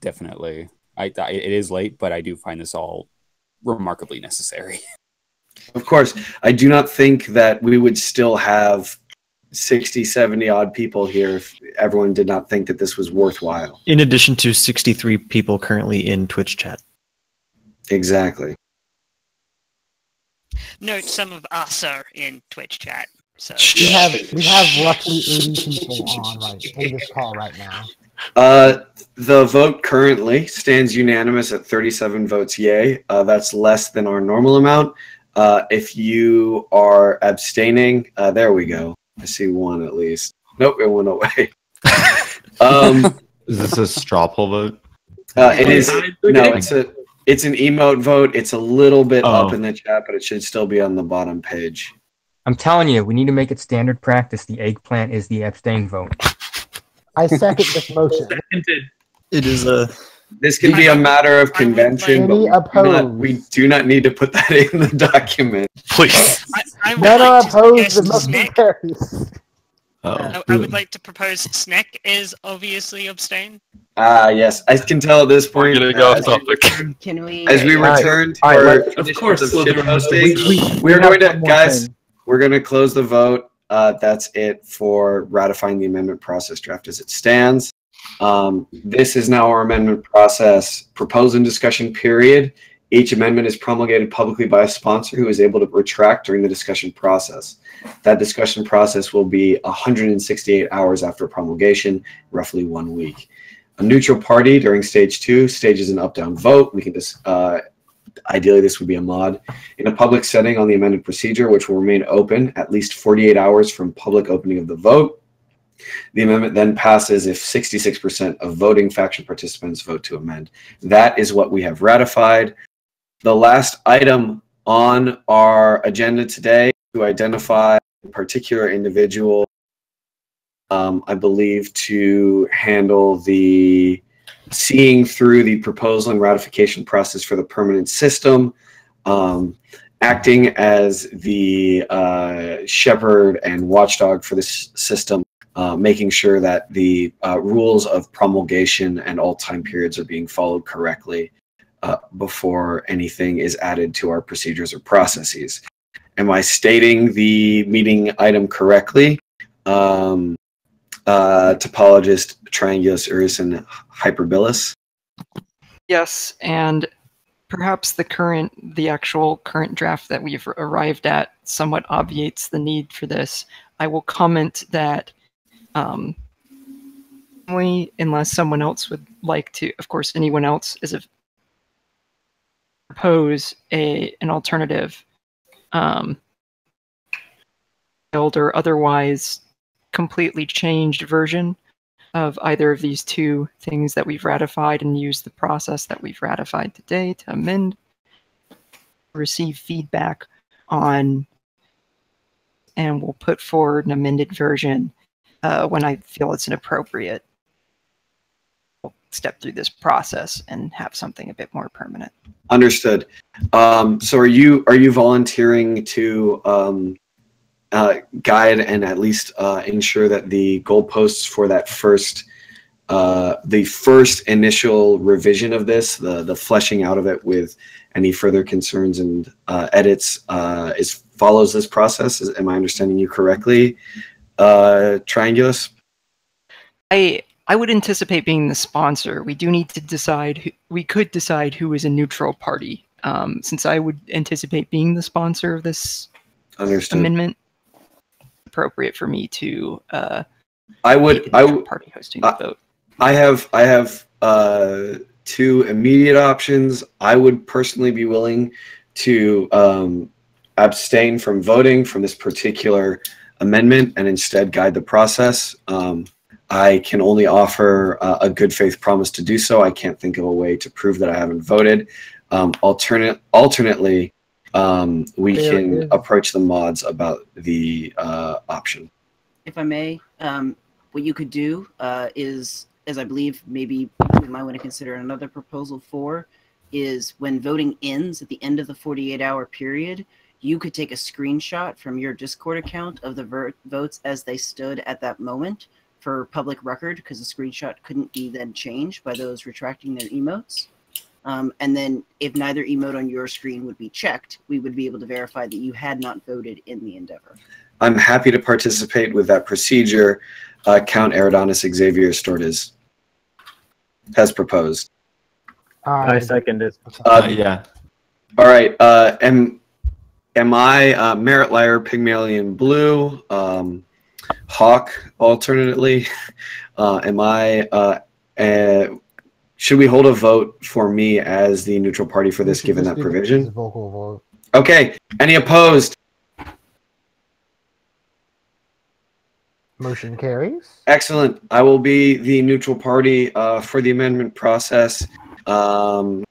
Definitely. It is late, but I do find this all remarkably necessary. Of course, I do not think that we would still have 60, 70 odd people here if everyone did not think that this was worthwhile. In addition to 63 people currently in Twitch chat. Exactly. Note some of us are in Twitch chat. So We have roughly 80 people on this call right now. The vote currently stands unanimous at 37 votes yay. That's less than our normal amount. If you are abstaining, there we go. I see one at least. Nope, it went away. Is this a straw poll vote? It is. No, it's an emote vote. It's a little bit up in the chat, but it should still be on the bottom page. I'm telling you, we need to make it standard practice. The eggplant is the abstain vote. I second this motion. It is a. This can be a matter of convention, but we do not need to put that in the document. Please. I would None are like to opposed. The suggest motion Sneck. carries. I would like to propose Sneck is obviously abstain. Yes, I can tell at this point. Can we? As we return to All right, our of course, traditions of Slytherin shitposting, was we're we going have to, one more guys, thing. we're going to close the vote. That's it for ratifying the amendment process draft as it stands. This is now our amendment process proposed and discussion period. Each amendment is promulgated publicly by a sponsor who is able to retract during the discussion process. That discussion process will be 168 hours after promulgation, roughly 1 week. A neutral party during stage 2. Stage is an up-down vote. We can just ideally this would be a mod in a public setting on the amended procedure, which will remain open at least 48 hours from public opening of the vote. The amendment then passes if 66% of voting faction participants vote to amend. That is what we have ratified. The last item on our agenda today to identify a particular individual, I believe, to handle the seeing through the proposal and ratification process for the permanent system, acting as the shepherd and watchdog for this system, making sure that the rules of promulgation and all time periods are being followed correctly before anything is added to our procedures or processes. Am I stating the meeting item correctly? Topologist Triangulus Urison Hyperbilus. Yes, and perhaps the actual current draft that we've arrived at somewhat obviates the need for this. I will comment that only unless someone else would like to, of course, anyone else is a propose an alternative or otherwise completely changed version of either of these two things that we've ratified and use the process that we've ratified today to amend, receive feedback on, and we'll put forward an amended version when I feel it's inappropriate. We'll step through this process and have something a bit more permanent. Understood. So are you volunteering to guide and at least ensure that the goalposts for that the first initial revision of this, the fleshing out of it with any further concerns and edits, follows this process? Am I understanding you correctly, Triangulus? I would anticipate being the sponsor. We do need to decide. We could decide who is a neutral party. Since I would anticipate being the sponsor of this amendment, appropriate for me to. I would party hosting the vote. I have two immediate options. I would personally be willing to abstain from voting from this particular amendment and instead guide the process. I can only offer a good faith promise to do so. I can't think of a way to prove that I haven't voted. Alternately, we can approach the mods about the option. If I may, what you could do is, as I believe maybe we might want to consider another proposal for, is when voting ends at the end of the 48-hour period, you could take a screenshot from your Discord account of the votes as they stood at that moment for public record, because the screenshot couldn't be then changed by those retracting their emotes. And then if neither emote on your screen would be checked, we would be able to verify that you had not voted in the endeavor. I'm happy to participate with that procedure. Count Eridanus Xavier Stortes has proposed. I second it. Yeah. All right. Am I Merit Lyre Pygmalion Blue? Hawk, alternately. Am I? Should we hold a vote for me as the neutral party for this, given that provision? Vocal vote. Okay. Any opposed? Motion carries. Excellent. I will be the neutral party for the amendment process, and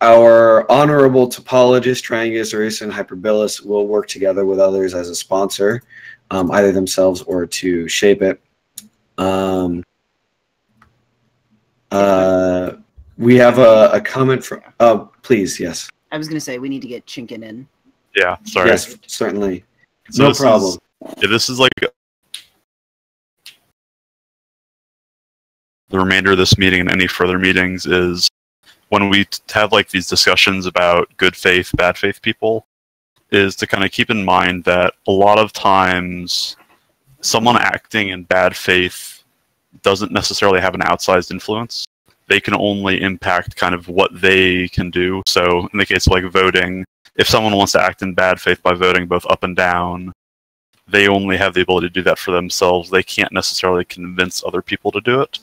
our honorable topologist, Triangulus Urison Hyperbilus, will work together with others as a sponsor, either themselves or to shape it. We have a comment from. Please, yes. I was going to say we need to get Chinkin in. Yeah, sorry. Yes, certainly. So no problem. This is like the remainder of this meeting and any further meetings is when we have like these discussions about good faith, bad faith people, is to kind of keep in mind that a lot of times someone acting in bad faith doesn't necessarily have an outsized influence. They can only impact kind of what they can do. So in the case of like voting, if someone wants to act in bad faith by voting both up and down, they only have the ability to do that for themselves. They can't necessarily convince other people to do it.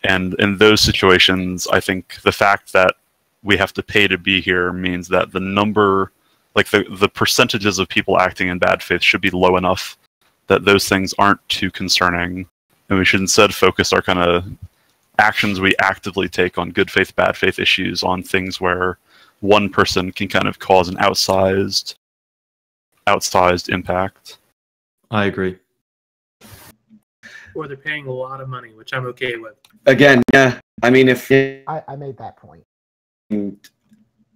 And in those situations, I think the fact that we have to pay to be here means that the number, like the percentages of people acting in bad faith should be low enough that those things aren't too concerning. And we should instead focus our kind of actions we actively take on good faith, bad faith issues on things where one person can kind of cause an outsized impact. I agree. Or they're paying a lot of money, which I'm okay with. Again, yeah. I mean, if I made that point. $30,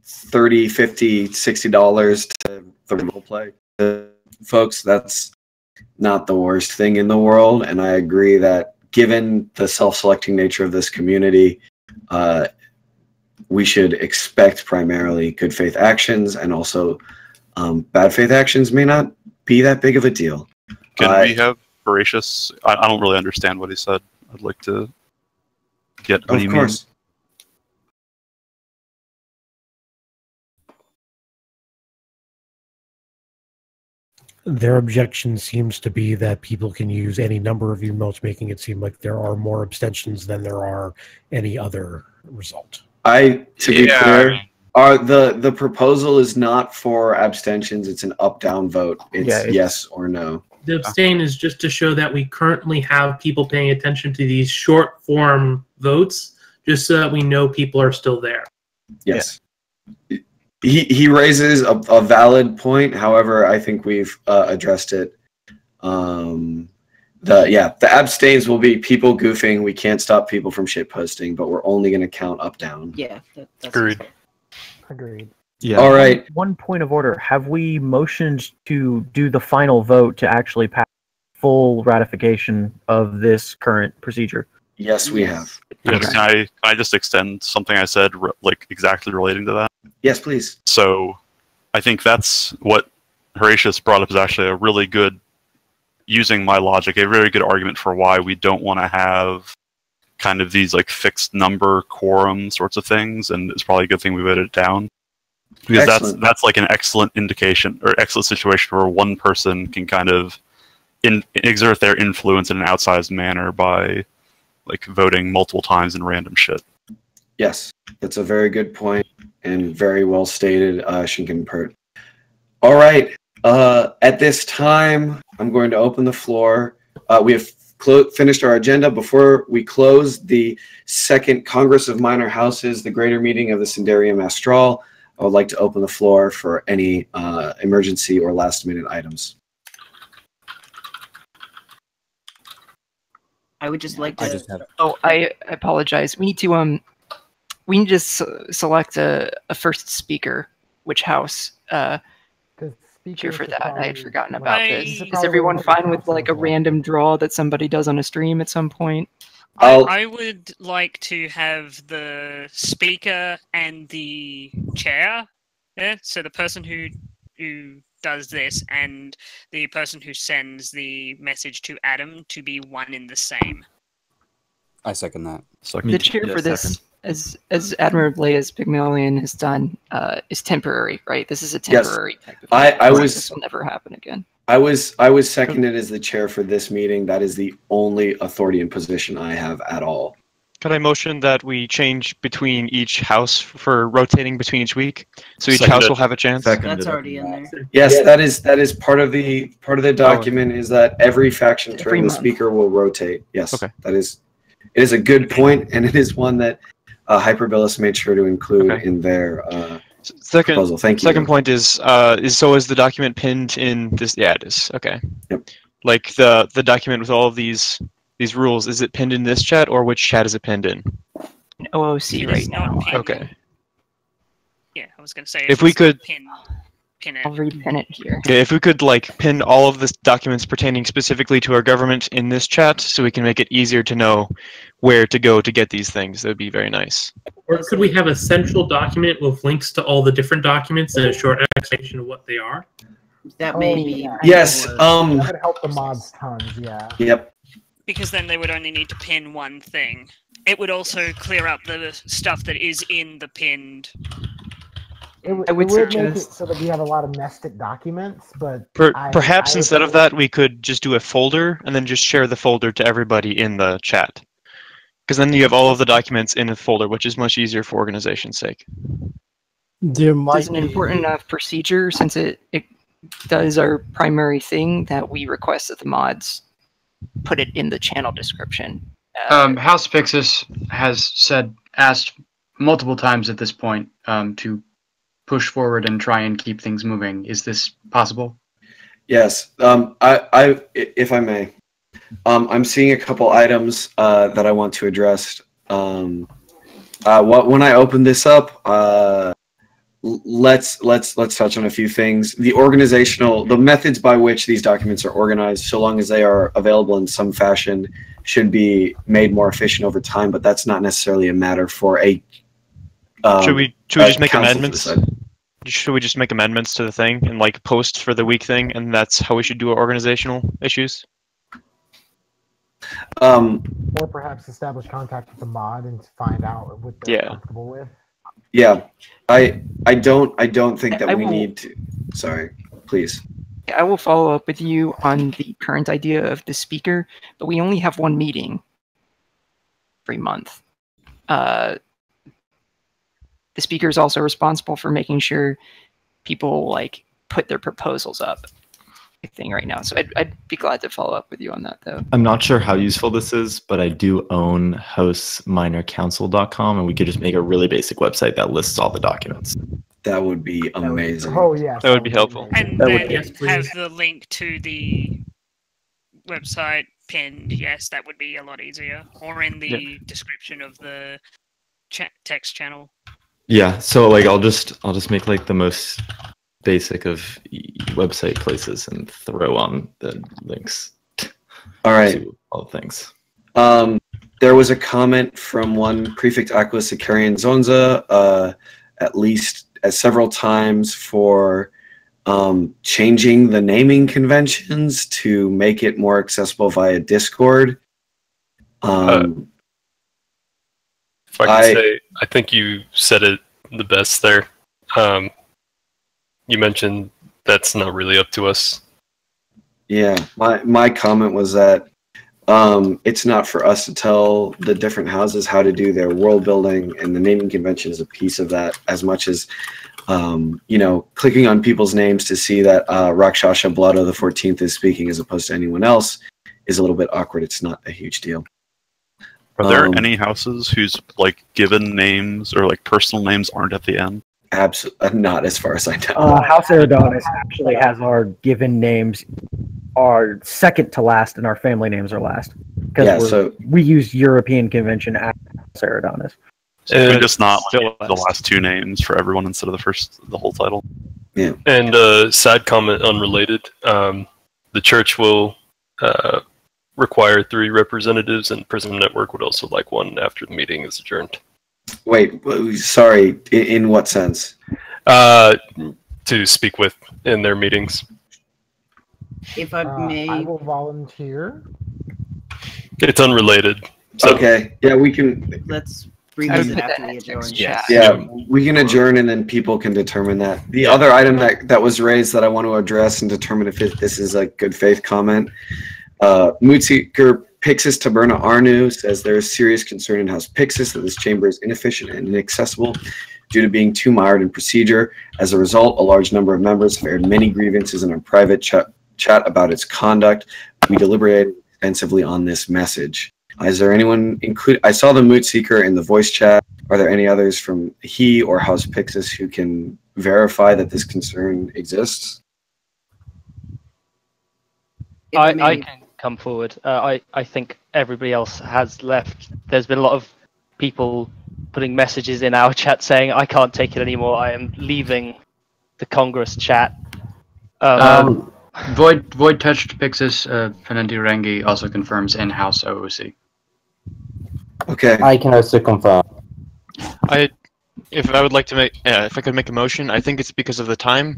$50, $60 to the role play, folks, that's not the worst thing in the world. And I agree that given the self-selecting nature of this community, we should expect primarily good faith actions, and also bad faith actions may not be that big of a deal. Can we have Horatius? I don't really understand what he said. I'd like to get what he means. Their objection seems to be that people can use any number of emotes, making it seem like there are more abstentions than there are any other result. To be clear, the proposal is not for abstentions. It's an up-down vote. It's yes or no. The abstain is just to show that we currently have people paying attention to these short form votes, just so that we know people are still there. Yes. Yeah. He raises a valid point. However, I think we've addressed it. The abstains will be people goofing. We can't stop people from shit posting, but we're only going to count up down. Yeah. That's Agreed. Yeah. All right. One point of order. Have we motioned to do the final vote to actually pass full ratification of this current procedure? Yes, we have. Yes, can I just extend something I said, like exactly relating to that? Yes, please. So I think that's what Horatius brought up is actually a really good, using my logic, a very good argument for why we don't want to have kind of these like fixed number quorum sorts of things, and it's probably a good thing we voted it down. Because that's like an excellent indication or excellent situation where one person can kind of exert their influence in an outsized manner by like voting multiple times in random shit. Yes, that's a very good point and very well stated, Shinkenpert. All right, at this time, I'm going to open the floor. We have finished our agenda. Before we close the second Congress of Minor Houses, the greater meeting of the Sindarium Astral, I would like to open the floor for any emergency or last-minute items. I would just like to. I apologize. We need to select a first speaker. Which house? Cheer for that. I had forgotten about this. Is everyone fine with like a random draw that somebody does on a stream at some point? I would like to have the speaker and the chair there. So the person who does this and the person who sends the message to Adam to be one in the same. I second that. The chair for this, as admirably as Pygmalion has done, is temporary, right? This is a temporary type of thing. This will never happen again. I was seconded as the chair for this meeting. That is the only authority and position I have at all. Could I motion that we change between each house for rotating between each week, so each house will have a chance? That's already in there. Yes, that is part of the document. Is that every faction turn the speaker will rotate? Yes, okay. It is a good point, and it is one that Hyperbilus made sure to include in their proposal. Thank you. Second point is the document pinned in this? Yeah, it is. Okay. Yep. Like the document with all of these rules, is it pinned in this chat, or which chat is it pinned in? In OOC right now. Okay. Yeah, I was going to say if we could pin it. I'll repin it here. Yeah, if we could like pin all of the documents pertaining specifically to our government in this chat, so we can make it easier to know where to go to get these things, that would be very nice. Or could we have a central document with links to all the different documents and a short explanation of what they are? That may be. Yes. That would help the mods tons. Yeah. Yep. Because then they would only need to pin one thing. It would also clear up the stuff that is in the pinned It I would would make it suggest- so that we have a lot of nested documents, but Perhaps I instead of agree. that, we could just do a folder and then just share the folder to everybody in the chat. Because then you have all of the documents in a folder, which is much easier for organization's sake. There might an important enough procedure, since it does our primary thing, that we request that the mods put it in the channel description. House Pixis has asked multiple times at this point to push forward and try and keep things moving. Is this possible? Yes. If I may, I'm seeing a couple items that I want to address. When I open this up, let's touch on a few things. The methods by which these documents are organized, so long as they are available in some fashion, should be made more efficient over time. But that's not necessarily a matter for a. Should we just make council to amendments? decide. Should we just make amendments to the thing and like post for the week thing, and that's how we should do our organizational issues? Or perhaps establish contact with the mod and find out what they're comfortable with. Yeah, I don't think that I we will- need to. Sorry, please. I will follow up with you on the current idea of the speaker, but we only have one meeting every month. The speaker is also responsible for making sure people like put their proposals up. Thing right now, so I'd be glad to follow up with you on that though. I'm not sure how useful this is, but I do own houseminer.council.com, and we could just make a really basic website that lists all the documents. That would be amazing. Oh yes, that would be helpful. And That then would be- have the link to the website pinned. Yes, that would be a lot easier. Or in the description of the text channel. Yeah, so like I'll just make like the most basic of website places and throw on the links. All right. To all things. There was a comment from one Prefect Aqua Sicarian Zonza, at least several times, for changing the naming conventions to make it more accessible via Discord. If I could say, I think you said it the best there. You mentioned that's not really up to us. Yeah, my comment was that it's not for us to tell the different houses how to do their world building, and the naming convention is a piece of that, as much as clicking on people's names to see that Rakshasha Blotto the 14th is speaking as opposed to anyone else is a little bit awkward. It's not a huge deal. Are there any houses whose like given names or like personal names aren't at the end? Absolutely not, as far as I know. House Eridonis actually has our given names are second to last, and our family names are last. Because we use European convention as House Eridonis. So just not like, the last two names for everyone instead of the whole title. Yeah. And side comment unrelated. The church will require 3 representatives, and Prism Network would also like one after the meeting is adjourned. Wait, sorry. In what sense? To speak with in their meetings. If I may, I will volunteer. It's unrelated. So. Okay. Yeah, we can. Let's revisit after we adjourn. Yeah, we can adjourn, and then people can determine that. The other item that was raised that I want to address and determine if this is a good faith comment. Moodseeker Pixis Taberna Arnu says there is serious concern in House Pixis that this chamber is inefficient and inaccessible due to being too mired in procedure. As a result, a large number of members have aired many grievances in our private chat about its conduct. We deliberated extensively on this message. Is there anyone include? I saw the Moodseeker in the voice chat. Are there any others from he or House Pixis who can verify that this concern exists? I can come forward. I think everybody else has left. There's been a lot of people putting messages in our chat saying, I can't take it anymore. I am leaving the Congress chat. Void touched Pixis. Fenenti Rangi also confirms in-house OOC. Okay. I can also confirm. If I would like to make, if I could make a motion, I think it's because of the time.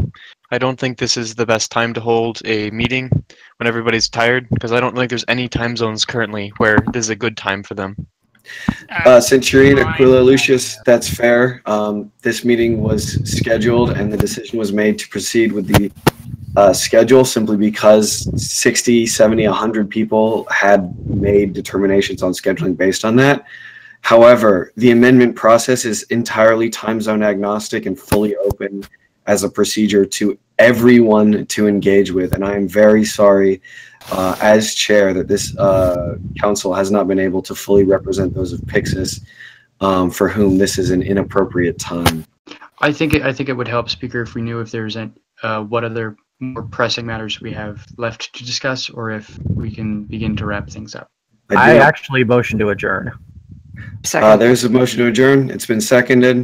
I don't think this is the best time to hold a meeting when everybody's tired, because I don't think there's any time zones currently where this is a good time for them. Centurion Aquila Lucius, that's fair. This meeting was scheduled and the decision was made to proceed with the schedule simply because 60, 70, 100 people had made determinations on scheduling based on that. However, the amendment process is entirely time zone agnostic and fully open as a procedure to everyone to engage with. And I am very sorry as chair that this council has not been able to fully represent those of Pixis for whom this is an inappropriate time. I think it would help, Speaker, if we knew if there's what other more pressing matters we have left to discuss, or if we can begin to wrap things up. I actually motion to adjourn. There's a motion to adjourn. It's been seconded.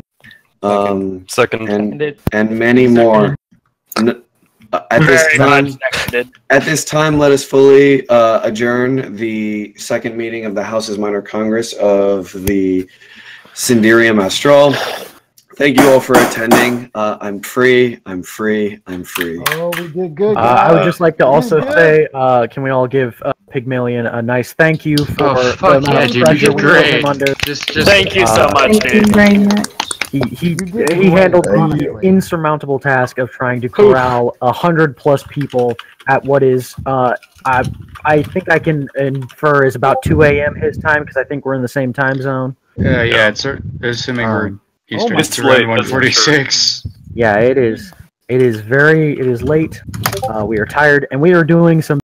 Seconded. And many more. At this time, let us fully adjourn the second meeting of the House's Minor Congress of the Sindirium Astral. Thank you all for attending. I'm free. I'm free. I'm free. Oh, we did good. I would just like to also say, can we all give Pygmalion a nice thank you for the amount of pressure we put him under. Thank you so much, dude. He handled the insurmountable task of trying to corral 100+ people at what is I think I can infer is about 2 a.m. his time, because I think we're in the same time zone. Yeah, it's assuming we're Eastern. It's late. 1:46. Yeah, it is. It is late. We are tired, and we are doing some